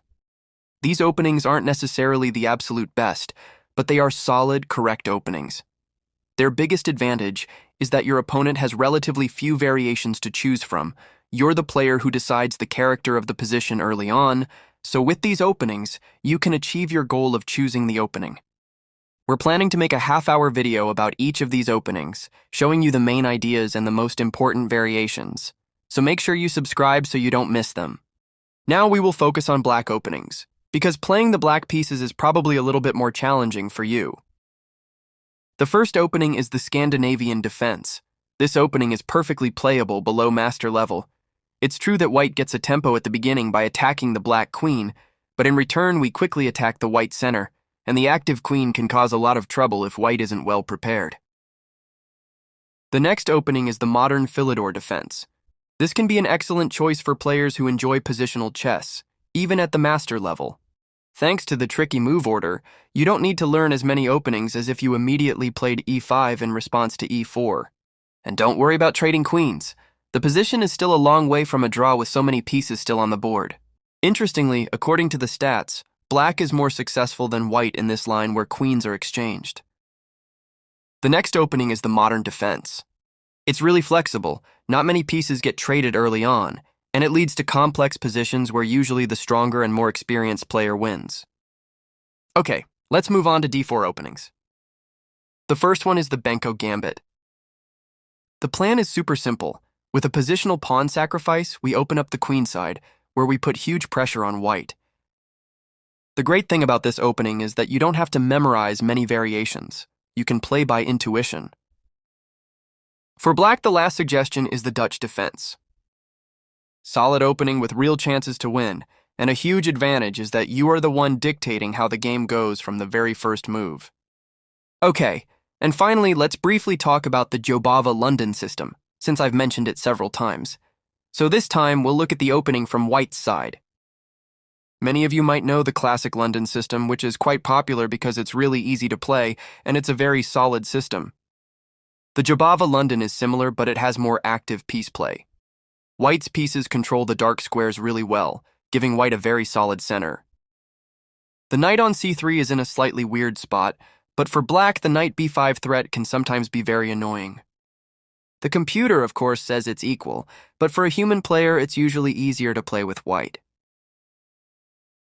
These openings aren't necessarily the absolute best, but they are solid, correct openings. Their biggest advantage is that your opponent has relatively few variations to choose from. You're the player who decides the character of the position early on, so with these openings, you can achieve your goal of choosing the opening. We're planning to make a half-hour video about each of these openings, showing you the main ideas and the most important variations. So make sure you subscribe so you don't miss them. Now we will focus on black openings, because playing the black pieces is probably a little bit more challenging for you. The first opening is the Scandinavian defense. This opening is perfectly playable below master level. It's true that white gets a tempo at the beginning by attacking the black queen, but in return we quickly attack the white center, and the active queen can cause a lot of trouble if white isn't well prepared. The next opening is the modern Philidor defense. This can be an excellent choice for players who enjoy positional chess, even at the master level. Thanks to the tricky move order, you don't need to learn as many openings as if you immediately played e5 in response to e4. And don't worry about trading queens. The position is still a long way from a draw with so many pieces still on the board. Interestingly, according to the stats, black is more successful than white in this line where queens are exchanged. The next opening is the modern defense. It's really flexible, not many pieces get traded early on, and it leads to complex positions where usually the stronger and more experienced player wins. Okay, let's move on to d4 openings. The first one is the Benko Gambit. The plan is super simple. With a positional pawn sacrifice, we open up the queen side, where we put huge pressure on white. The great thing about this opening is that you don't have to memorize many variations. You can play by intuition. For black, the last suggestion is the Dutch defense. Solid opening with real chances to win, and a huge advantage is that you are the one dictating how the game goes from the very first move. Okay, and finally, let's briefly talk about the Jobava London system, since I've mentioned it several times. So this time, we'll look at the opening from white's side. Many of you might know the classic London system, which is quite popular because it's really easy to play, and it's a very solid system. The Jobava London is similar, but it has more active piece play. White's pieces control the dark squares really well, giving white a very solid center. The knight on c3 is in a slightly weird spot, but for black, the knight b5 threat can sometimes be very annoying. The computer, of course, says it's equal, but for a human player, it's usually easier to play with white.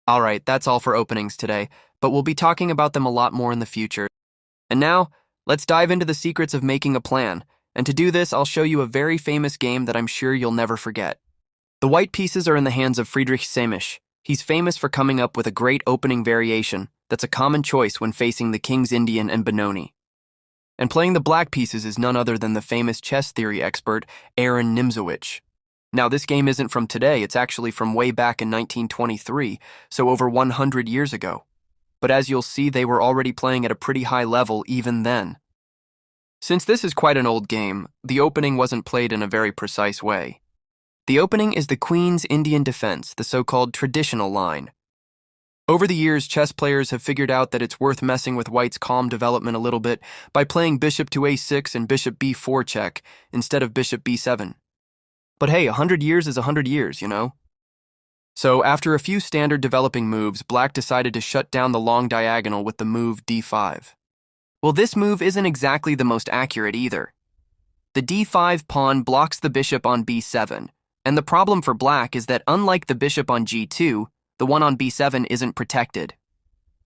Alright, that's all for openings today, but we'll be talking about them a lot more in the future. And now, let's dive into the secrets of making a plan, and to do this, I'll show you a very famous game that I'm sure you'll never forget. The white pieces are in the hands of Friedrich Semisch. He's famous for coming up with a great opening variation that's a common choice when facing the King's Indian and Benoni. And playing the black pieces is none other than the famous chess theory expert, Aaron Nimzowitsch. Now, this game isn't from today, it's actually from way back in 1923, so over 100 years ago. But as you'll see, they were already playing at a pretty high level even then. Since this is quite an old game, the opening wasn't played in a very precise way. The opening is the Queen's Indian defense, the so-called traditional line. Over the years, chess players have figured out that it's worth messing with white's calm development a little bit by playing bishop to a6 and bishop b4 check instead of bishop b7. But hey, 100 years is 100 years, you know? So after a few standard developing moves, black decided to shut down the long diagonal with the move d5. Well, this move isn't exactly the most accurate either. The d5 pawn blocks the bishop on b7, and the problem for black is that unlike the bishop on g2, the one on b7 isn't protected.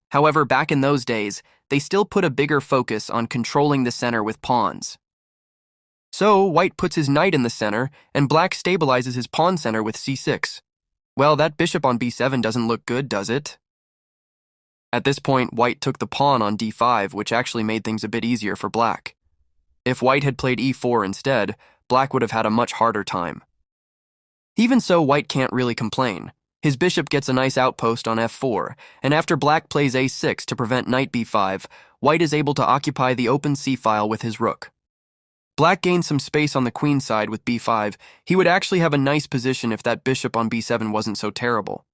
However, back in those days, they still put a bigger focus on controlling the center with pawns. So, white puts his knight in the center, and black stabilizes his pawn center with c6. Well, that bishop on b7 doesn't look good, does it? At this point, white took the pawn on d5, which actually made things a bit easier for black. If white had played e4 instead, black would have had a much harder time. Even so, white can't really complain. His bishop gets a nice outpost on f4, and after black plays a6 to prevent knight b5, white is able to occupy the open c-file with his rook. Black gains some space on the queen side with b5. He would actually have a nice position if that bishop on b7 wasn't so terrible.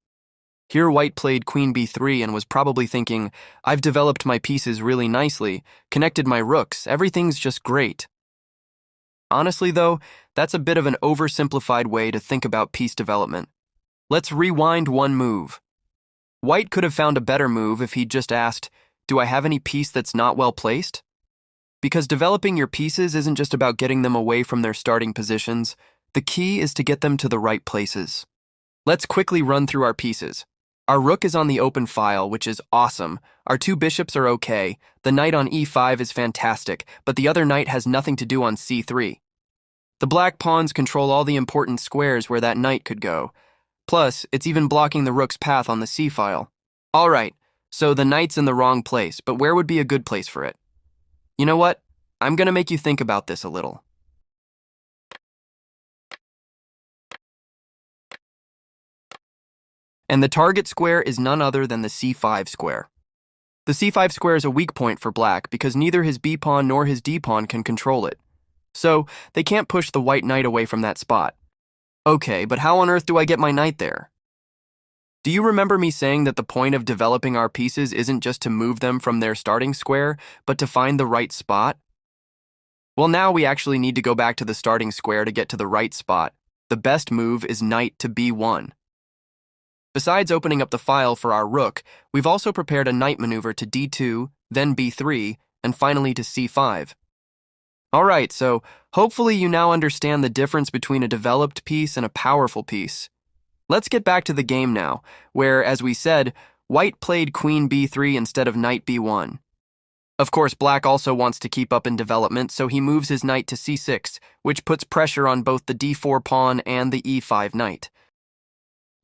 Here white played queen b3 and was probably thinking, I've developed my pieces really nicely, connected my rooks, everything's just great. Honestly though, that's a bit of an oversimplified way to think about piece development. Let's rewind one move. White could have found a better move if he'd just asked, do I have any piece that's not well placed? Because developing your pieces isn't just about getting them away from their starting positions, the key is to get them to the right places. Let's quickly run through our pieces. Our rook is on the open file, which is awesome. Our two bishops are okay. The knight on e5 is fantastic, but the other knight has nothing to do on c3. The black pawns control all the important squares where that knight could go. Plus, it's even blocking the rook's path on the c-file. Alright, so the knight's in the wrong place, but where would be a good place for it? You know what? I'm gonna make you think about this a little. And the target square is none other than the c5 square. The c5 square is a weak point for black because neither his b-pawn nor his d-pawn can control it. So, they can't push the white knight away from that spot. Okay, but how on earth do I get my knight there? Do you remember me saying that the point of developing our pieces isn't just to move them from their starting square, but to find the right spot? Well, now we actually need to go back to the starting square to get to the right spot. The best move is knight to b1. Besides opening up the file for our rook, we've also prepared a knight maneuver to d2, then b3, and finally to c5. Alright, so hopefully you now understand the difference between a developed piece and a powerful piece. Let's get back to the game now, where, as we said, white played queen b3 instead of knight b1. Of course, black also wants to keep up in development, so he moves his knight to c6, which puts pressure on both the d4 pawn and the e5 knight.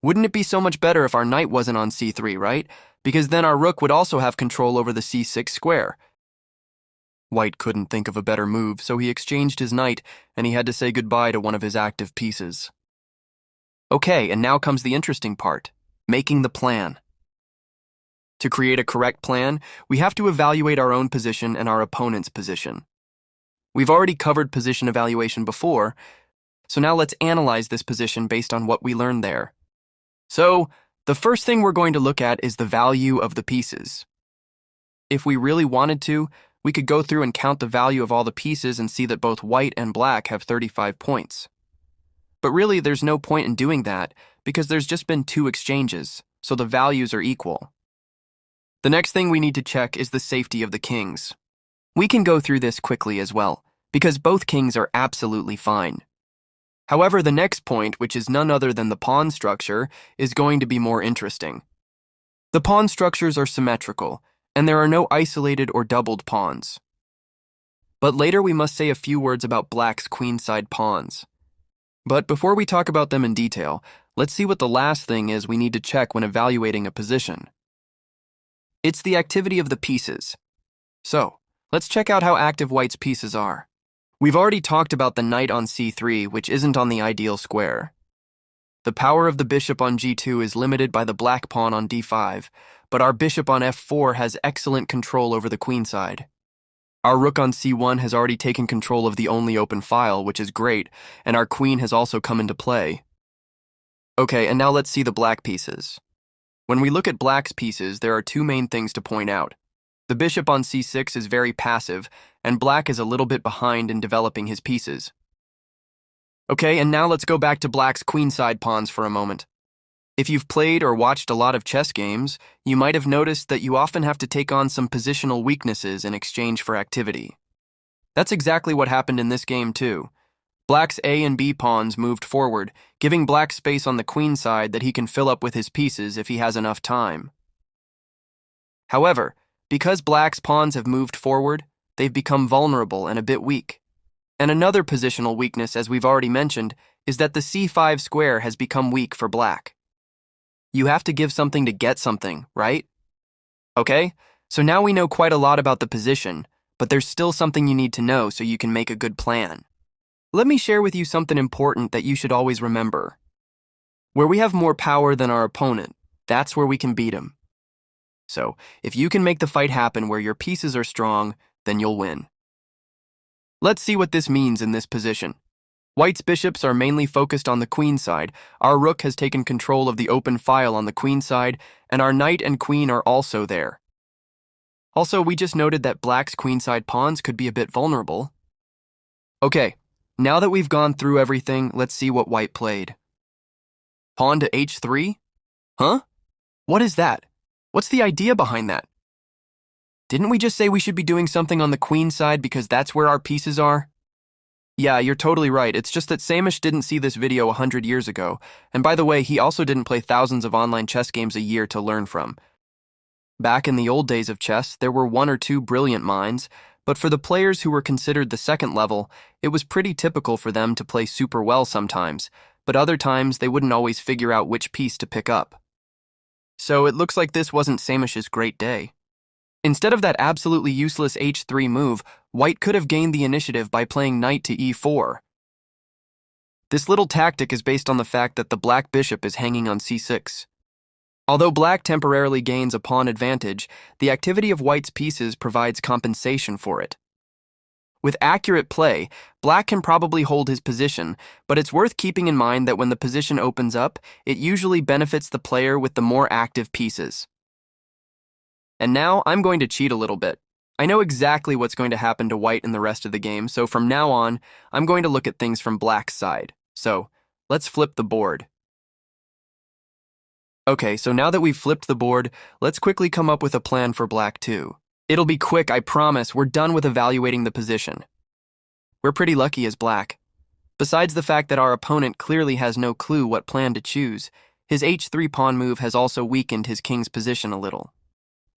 Wouldn't it be so much better if our knight wasn't on c3, right? Because then our rook would also have control over the c6 square. White couldn't think of a better move, so he exchanged his knight, and he had to say goodbye to one of his active pieces. Okay, and now comes the interesting part, making the plan. To create a correct plan, we have to evaluate our own position and our opponent's position. We've already covered position evaluation before, so now let's analyze this position based on what we learned there. So, the first thing we're going to look at is the value of the pieces. If we really wanted to, we could go through and count the value of all the pieces and see that both white and black have 35 points. But really, there's no point in doing that because there's just been 2 exchanges, so the values are equal. The next thing we need to check is the safety of the kings. We can go through this quickly as well, because both kings are absolutely fine. However, the next point, which is none other than the pawn structure, is going to be more interesting. The pawn structures are symmetrical, and there are no isolated or doubled pawns. But later we must say a few words about black's queenside pawns. But before we talk about them in detail, let's see what the last thing is we need to check when evaluating a position. It's the activity of the pieces. So, let's check out how active white's pieces are. We've already talked about the knight on c3, which isn't on the ideal square. The power of the bishop on g2 is limited by the black pawn on d5, but our bishop on f4 has excellent control over the queenside. Our rook on c1 has already taken control of the only open file, which is great, and our queen has also come into play. Okay, and now let's see the black pieces. When we look at black's pieces, there are 2 main things to point out. The bishop on c6 is very passive, and black is a little bit behind in developing his pieces. Okay, and now let's go back to black's queenside pawns for a moment. If you've played or watched a lot of chess games, you might have noticed that you often have to take on some positional weaknesses in exchange for activity. That's exactly what happened in this game too. Black's A and B pawns moved forward, giving Black space on the queen side that he can fill up with his pieces if he has enough time. However, because Black's pawns have moved forward, they've become vulnerable and a bit weak. And another positional weakness, as we've already mentioned, is that the C5 square has become weak for Black. You have to give something to get something, right? Okay, so now we know quite a lot about the position, but there's still something you need to know so you can make a good plan. Let me share with you something important that you should always remember. Where we have more power than our opponent, that's where we can beat him. So, if you can make the fight happen where your pieces are strong, then you'll win. Let's see what this means in this position. White's bishops are mainly focused on the queen side, our rook has taken control of the open file on the queen side, and our knight and queen are also there. Also, we just noted that Black's queenside pawns could be a bit vulnerable. Okay, now that we've gone through everything, let's see what White played. Pawn to h3? Huh? What is that? What's the idea behind that? Didn't we just say we should be doing something on the queen side because that's where our pieces are? Yeah, you're totally right. It's just that Samish didn't see this video 100 years ago. And by the way, he also didn't play thousands of online chess games a year to learn from. Back in the old days of chess, there were one or two brilliant minds, but for the players who were considered the second level, it was pretty typical for them to play super well sometimes, but other times they wouldn't always figure out which piece to pick up. So it looks like this wasn't Samish's great day. Instead of that absolutely useless h3 move, White could have gained the initiative by playing knight to e4. This little tactic is based on the fact that the Black bishop is hanging on c6. Although Black temporarily gains a pawn advantage, the activity of White's pieces provides compensation for it. With accurate play, Black can probably hold his position, but it's worth keeping in mind that when the position opens up, it usually benefits the player with the more active pieces. And now I'm going to cheat a little bit. I know exactly what's going to happen to White in the rest of the game, so from now on, I'm going to look at things from Black's side. So, let's flip the board. Okay, so now that we've flipped the board, let's quickly come up with a plan for Black too. It'll be quick, I promise. We're done with evaluating the position. We're pretty lucky as Black. Besides the fact that our opponent clearly has no clue what plan to choose, his h3 pawn move has also weakened his king's position a little.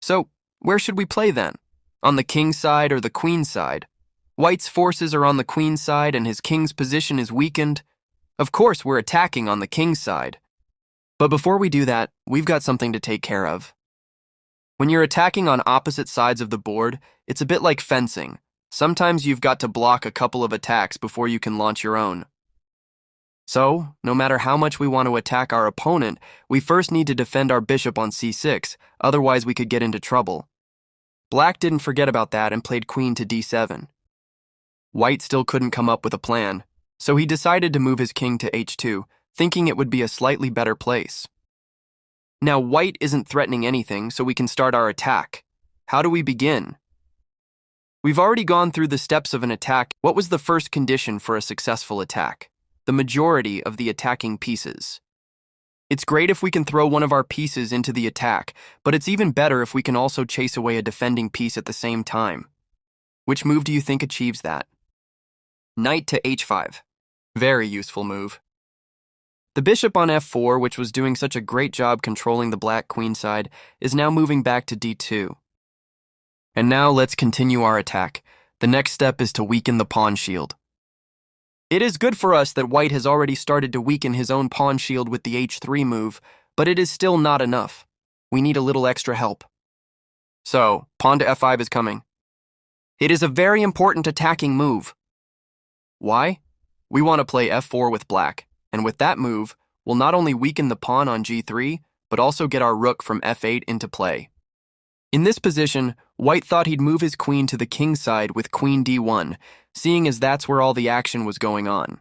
So, where should we play then? On the king's side or the queen's side? White's forces are on the queen's side and his king's position is weakened. Of course, we're attacking on the king's side. But before we do that, we've got something to take care of. When you're attacking on opposite sides of the board, it's a bit like fencing. Sometimes you've got to block a couple of attacks before you can launch your own. So, no matter how much we want to attack our opponent, we first need to defend our bishop on c6, otherwise we could get into trouble. Black didn't forget about that and played queen to d7. White still couldn't come up with a plan, so he decided to move his king to h2, thinking it would be a slightly better place. Now, White isn't threatening anything, so we can start our attack. How do we begin? We've already gone through the steps of an attack. What was the first condition for a successful attack? The majority of the attacking pieces. It's great if we can throw one of our pieces into the attack, but it's even better if we can also chase away a defending piece at the same time. Which move do you think achieves that? Knight to h5. Very useful move. The bishop on f4, which was doing such a great job controlling the Black queen side, is now moving back to d2. And now let's continue our attack. The next step is to weaken the pawn shield. It is good for us that White has already started to weaken his own pawn shield with the h3 move, but it is still not enough. We need a little extra help. So, pawn to f5 is coming. It is a very important attacking move. Why? We want to play f4 with Black, and with that move, we'll not only weaken the pawn on g3, but also get our rook from f8 into play. In this position, White thought he'd move his queen to the king's side with queen d1, seeing as that's where all the action was going on.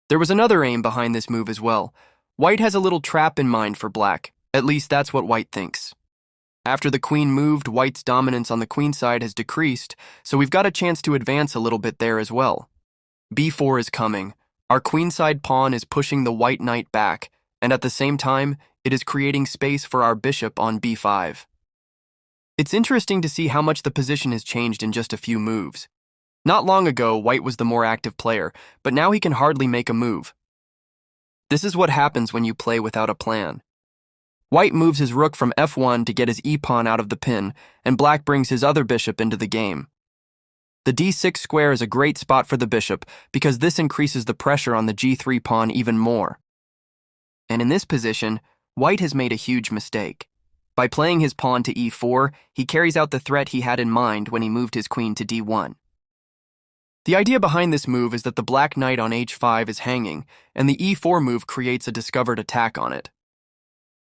There was another aim behind this move as well. White has a little trap in mind for Black, at least that's what White thinks. After the queen moved, White's dominance on the queen side has decreased, so we've got a chance to advance a little bit there as well. b4 is coming. Our queenside pawn is pushing the white knight back, and at the same time, it is creating space for our bishop on b5. It's interesting to see how much the position has changed in just a few moves. Not long ago, white was the more active player, but now he can hardly make a move. This is what happens when you play without a plan. White moves his rook from f1 to get his e-pawn out of the pin, and black brings his other bishop into the game. The d6 square is a great spot for the bishop because this increases the pressure on the g3 pawn even more. And in this position, white has made a huge mistake. By playing his pawn to e4, he carries out the threat he had in mind when he moved his queen to d1. The idea behind this move is that the black knight on h5 is hanging, and the e4 move creates a discovered attack on it.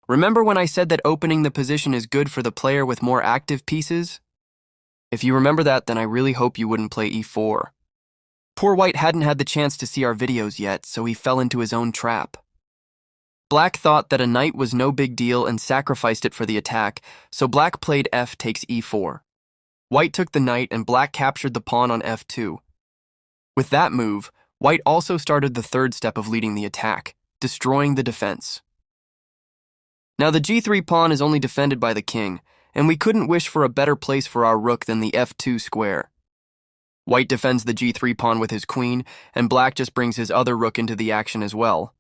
Remember when I said that opening the position is good for the player with more active pieces? If you remember that, then I really hope you wouldn't play e4. Poor white hadn't had the chance to see our videos yet, so he fell into his own trap. Black thought that a knight was no big deal and sacrificed it for the attack, so black played f takes e4. White took the knight and black captured the pawn on f2. With that move, white also started the third step of leading the attack, destroying the defense. Now the g3 pawn is only defended by the king, and we couldn't wish for a better place for our rook than the f2 square. White defends the g3 pawn with his queen, and black just brings his other rook into the action as well.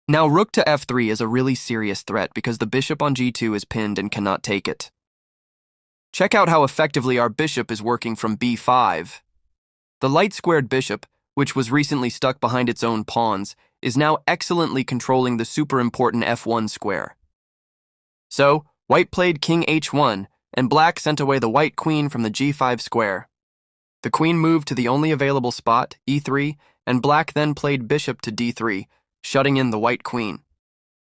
Now rook to f3 is a really serious threat because the bishop on g2 is pinned and cannot take it. Check out how effectively our bishop is working from b5. The light-squared bishop, which was recently stuck behind its own pawns, is now excellently controlling the super-important f1 square. So, white played king h1, and black sent away the white queen from the g5 square. The queen moved to the only available spot, e3, and black then played bishop to d3, shutting in the white queen.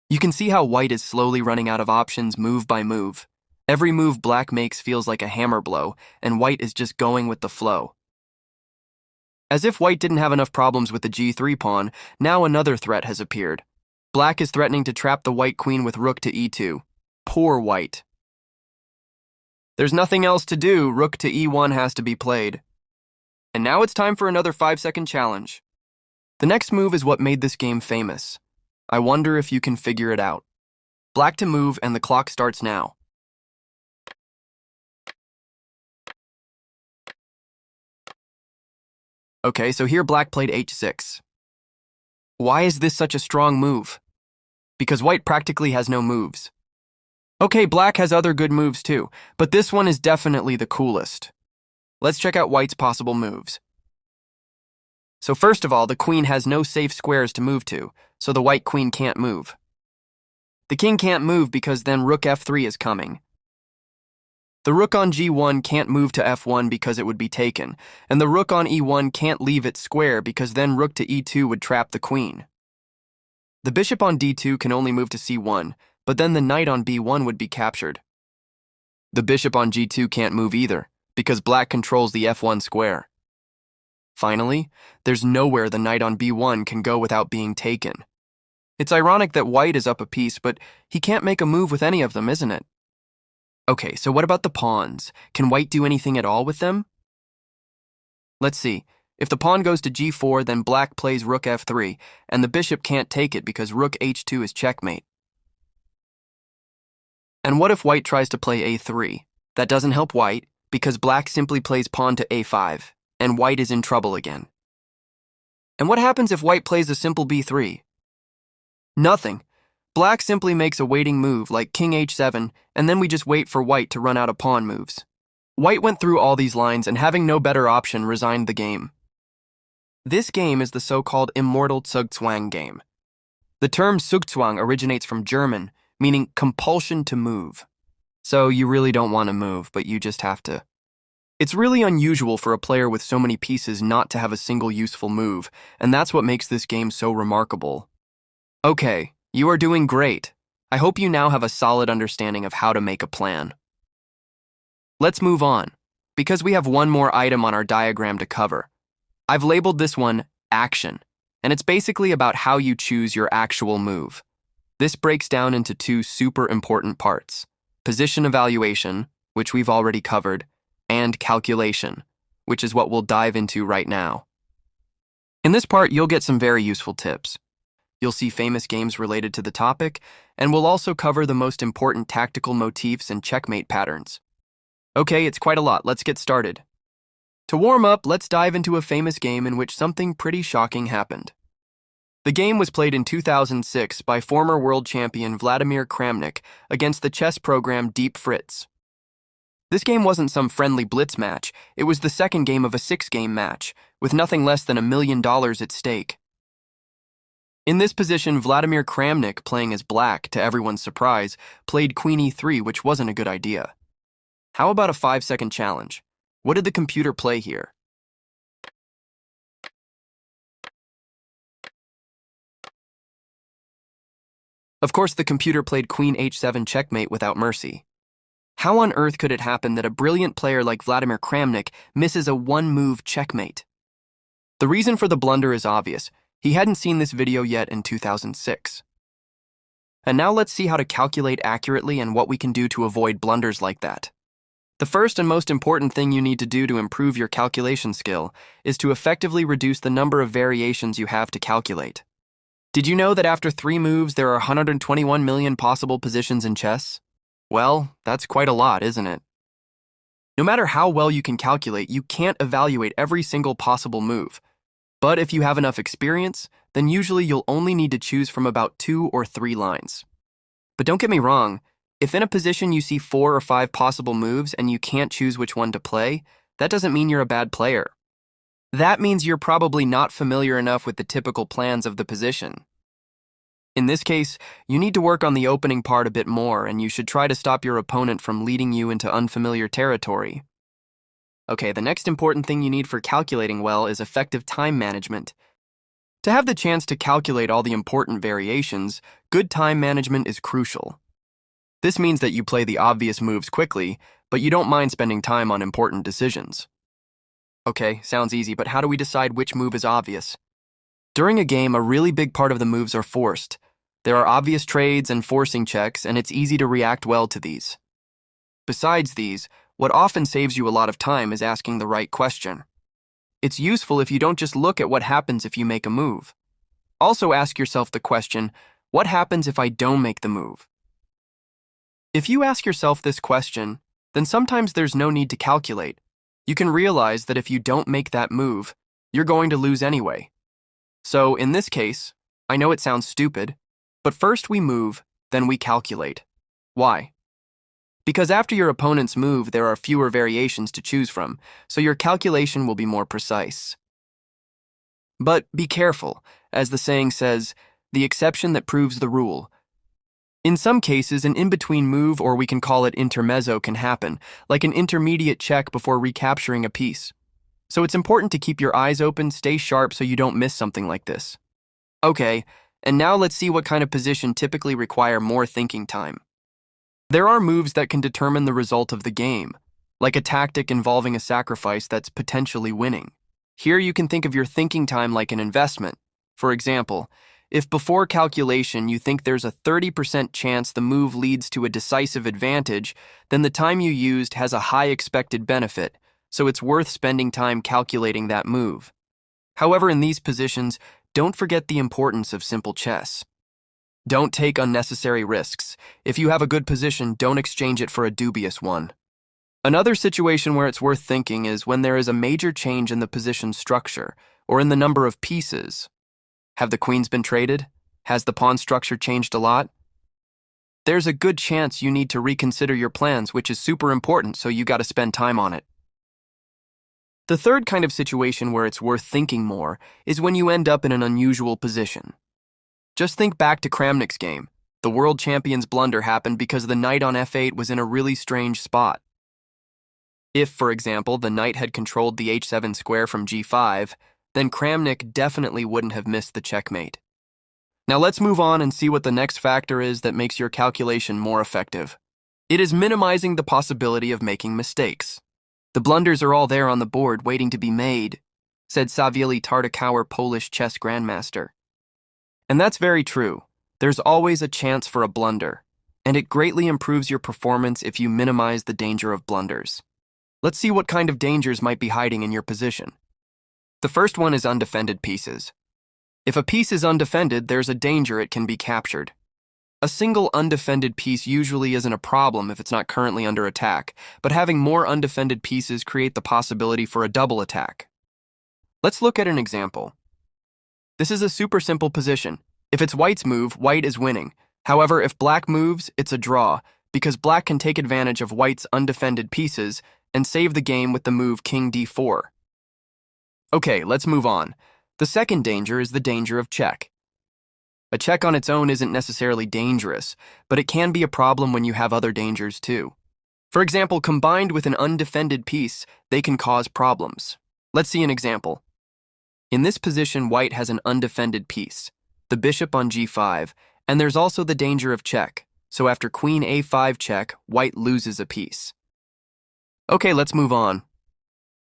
You can see how white is slowly running out of options move by move. Every move black makes feels like a hammer blow, and white is just going with the flow. As if white didn't have enough problems with the g3 pawn, now another threat has appeared. Black is threatening to trap the white queen with rook to e2. Poor white. There's nothing else to do, rook to e1 has to be played. And now it's time for another 5-second challenge. The next move is what made this game famous. I wonder if you can figure it out. Black to move and the clock starts now. Okay, so here black played h6. Why is this such a strong move? Because white practically has no moves. Okay, black has other good moves too, but this one is definitely the coolest. Let's check out white's possible moves. So first of all, the queen has no safe squares to move to, so the white queen can't move. The king can't move because then rook f3 is coming. The rook on g1 can't move to f1 because it would be taken, and the rook on e1 can't leave its square because then rook to e2 would trap the queen. The bishop on d2 can only move to c1, but then the knight on b1 would be captured. The bishop on g2 can't move either, because black controls the f1 square. Finally, there's nowhere the knight on b1 can go without being taken. It's ironic that white is up a piece, but he can't make a move with any of them, isn't it? Okay, so what about the pawns? Can white do anything at all with them? Let's see. If the pawn goes to g4, then black plays rook f3, and the bishop can't take it because rook h2 is checkmate. And what if white tries to play a3? That doesn't help white, because black simply plays pawn to a5, and white is in trouble again. And what happens if white plays a simple b3? Nothing. Black simply makes a waiting move like king h7, and then we just wait for white to run out of pawn moves. White went through all these lines and having no better option resigned the game. This game is the so-called immortal Zugzwang game. The term Zugzwang originates from German, meaning compulsion to move. So you really don't want to move, but you just have to. It's really unusual for a player with so many pieces not to have a single useful move, and that's what makes this game so remarkable. Okay, you are doing great. I hope you now have a solid understanding of how to make a plan. Let's move on, because we have one more item on our diagram to cover. I've labeled this one Action, and it's basically about how you choose your actual move. This breaks down into two super important parts: position evaluation, which we've already covered, and calculation, which is what we'll dive into right now. In this part, you'll get some very useful tips. You'll see famous games related to the topic, and we'll also cover the most important tactical motifs and checkmate patterns. Okay, it's quite a lot. Let's get started. To warm up, let's dive into a famous game in which something pretty shocking happened. The game was played in 2006 by former world champion Vladimir Kramnik against the chess program Deep Fritz. This game wasn't some friendly blitz match, it was the second game of a 6-game match, with nothing less than $1 million at stake. In this position, Vladimir Kramnik, playing as black to everyone's surprise, played Queen e3, which wasn't a good idea. How about a 5-second challenge? What did the computer play here? Of course, the computer played Queen h7 checkmate without mercy. How on earth could it happen that a brilliant player like Vladimir Kramnik misses a one-move checkmate? The reason for the blunder is obvious. He hadn't seen this video yet in 2006. And now let's see how to calculate accurately and what we can do to avoid blunders like that. The first and most important thing you need to do to improve your calculation skill is to effectively reduce the number of variations you have to calculate. Did you know that after 3 moves there are 121 million possible positions in chess? Well, that's quite a lot, isn't it? No matter how well you can calculate, you can't evaluate every single possible move. But if you have enough experience, then usually you'll only need to choose from about 2 or 3 lines. But don't get me wrong, if in a position you see 4 or 5 possible moves and you can't choose which one to play, that doesn't mean you're a bad player. That means you're probably not familiar enough with the typical plans of the position. In this case, you need to work on the opening part a bit more, and you should try to stop your opponent from leading you into unfamiliar territory. Okay, the next important thing you need for calculating well is effective time management. To have the chance to calculate all the important variations, good time management is crucial. This means that you play the obvious moves quickly, but you don't mind spending time on important decisions. Okay, sounds easy, but how do we decide which move is obvious? During a game, a really big part of the moves are forced. There are obvious trades and forcing checks, and it's easy to react well to these. Besides these, what often saves you a lot of time is asking the right question. It's useful if you don't just look at what happens if you make a move. Also ask yourself the question, what happens if I don't make the move? If you ask yourself this question, then sometimes there's no need to calculate. You can realize that if you don't make that move, you're going to lose anyway. So, in this case, I know it sounds stupid, but first we move, then we calculate. Why? Because after your opponent's move, there are fewer variations to choose from, so your calculation will be more precise. But be careful, as the saying says, the exception that proves the rule. In some cases, an in-between move, or we can call it intermezzo, can happen, like an intermediate check before recapturing a piece. So it's important to keep your eyes open, stay sharp so you don't miss something like this. Okay, and now let's see what kind of position typically require more thinking time. There are moves that can determine the result of the game, like a tactic involving a sacrifice that's potentially winning. Here you can think of your thinking time like an investment. For example, if before calculation you think there's a 30% chance the move leads to a decisive advantage, then the time you used has a high expected benefit, so it's worth spending time calculating that move. However, in these positions, don't forget the importance of simple chess. Don't take unnecessary risks. If you have a good position, don't exchange it for a dubious one. Another situation where it's worth thinking is when there is a major change in the position structure or in the number of pieces. Have the queens been traded? Has the pawn structure changed a lot? There's a good chance you need to reconsider your plans, which is super important, so you got to spend time on it. The third kind of situation where it's worth thinking more is when you end up in an unusual position. Just think back to Kramnik's game. The world champion's blunder happened because the knight on f8 was in a really strange spot. If, for example, the knight had controlled the h7 square from g5, then Kramnik definitely wouldn't have missed the checkmate. Now let's move on and see what the next factor is that makes your calculation more effective. It is minimizing the possibility of making mistakes. The blunders are all there on the board waiting to be made, said Sawieli Tartakower, Polish chess grandmaster. And that's very true. There's always a chance for a blunder, and it greatly improves your performance if you minimize the danger of blunders. Let's see what kind of dangers might be hiding in your position. The first one is undefended pieces. If a piece is undefended, there's a danger it can be captured. A single undefended piece usually isn't a problem if it's not currently under attack, but having more undefended pieces create the possibility for a double attack. Let's look at an example. This is a super simple position. If it's white's move, white is winning. However, if black moves, it's a draw, because black can take advantage of white's undefended pieces and save the game with the move King d4. Okay, let's move on. The second danger is the danger of check. A check on its own isn't necessarily dangerous, but it can be a problem when you have other dangers too. For example, combined with an undefended piece, they can cause problems. Let's see an example. In this position, white has an undefended piece, the bishop on g5, and there's also the danger of check, so after queen a5 check, white loses a piece. Okay, let's move on.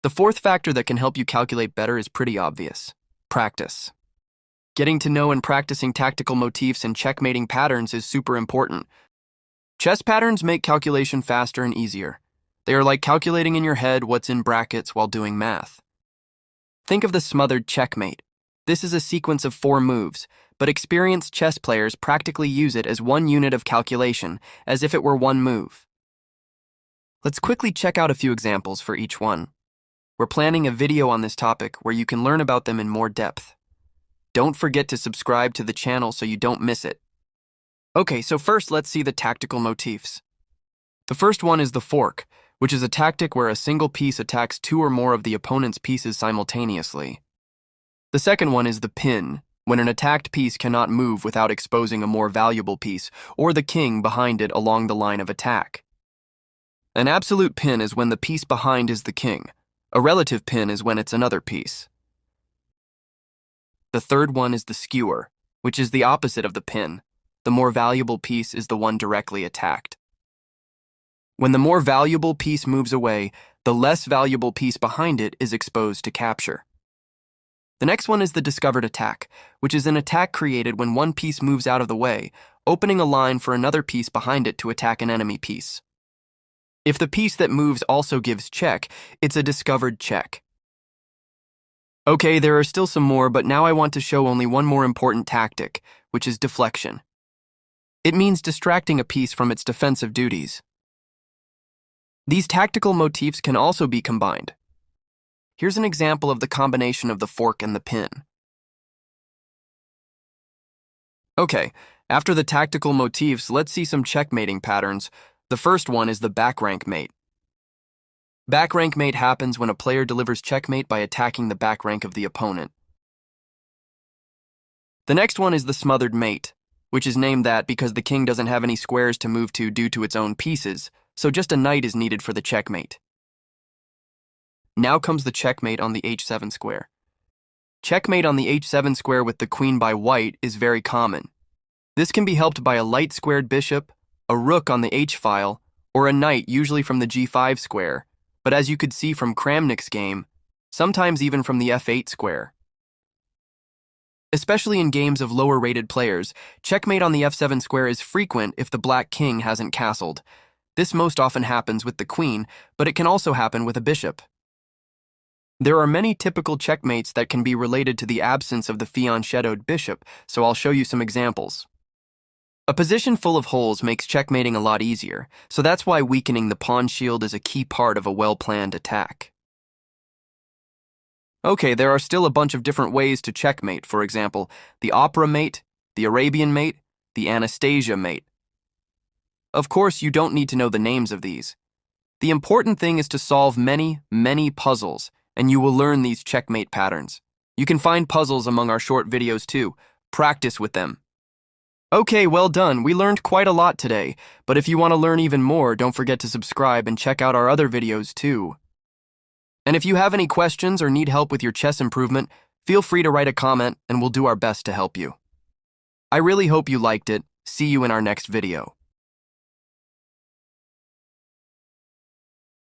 The fourth factor that can help you calculate better is pretty obvious: practice. Getting to know and practicing tactical motifs and checkmating patterns is super important. Chess patterns make calculation faster and easier. They are like calculating in your head what's in brackets while doing math. Think of the smothered checkmate. This is a sequence of 4 moves, but experienced chess players practically use it as one unit of calculation, as if it were one move. Let's quickly check out a few examples for each one. We're planning a video on this topic where you can learn about them in more depth. Don't forget to subscribe to the channel so you don't miss it. Okay, so first let's see the tactical motifs. The first one is the fork, which is a tactic where a single piece attacks 2 or more of the opponent's pieces simultaneously. The second one is the pin, when an attacked piece cannot move without exposing a more valuable piece, or the king behind it along the line of attack. An absolute pin is when the piece behind is the king. A relative pin is when it's another piece. The third one is the skewer, which is the opposite of the pin. The more valuable piece is the one directly attacked. When the more valuable piece moves away, the less valuable piece behind it is exposed to capture. The next one is the discovered attack, which is an attack created when one piece moves out of the way, opening a line for another piece behind it to attack an enemy piece. If the piece that moves also gives check, it's a discovered check. Okay, there are still some more, but now I want to show only one more important tactic, which is deflection. It means distracting a piece from its defensive duties. These tactical motifs can also be combined. Here's an example of the combination of the fork and the pin. Okay, after the tactical motifs, let's see some checkmating patterns. The first one is the back rank mate. Back rank mate happens when a player delivers checkmate by attacking the back rank of the opponent. The next one is the smothered mate, which is named that because the king doesn't have any squares to move to due to its own pieces, so just a knight is needed for the checkmate. Now comes the checkmate on the h7 square. Checkmate on the h7 square with the queen by white is very common. This can be helped by a light squared bishop, a rook on the h-file, or a knight usually from the g5 square, but as you could see from Kramnik's game, sometimes even from the f8 square. Especially in games of lower-rated players, checkmate on the f7 square is frequent if the black king hasn't castled. This most often happens with the queen, but it can also happen with a bishop. There are many typical checkmates that can be related to the absence of the fianchettoed bishop, so I'll show you some examples. A position full of holes makes checkmating a lot easier, so that's why weakening the pawn shield is a key part of a well-planned attack. Okay, there are still a bunch of different ways to checkmate, for example, the opera mate, the Arabian mate, the Anastasia mate. Of course, you don't need to know the names of these. The important thing is to solve many, many puzzles, and you will learn these checkmate patterns. You can find puzzles among our short videos too. Practice with them. Okay, well done. We learned quite a lot today, but if you want to learn even more, don't forget to subscribe and check out our other videos too. And if you have any questions or need help with your chess improvement, feel free to write a comment and we'll do our best to help you. I really hope you liked it. See you in our next video.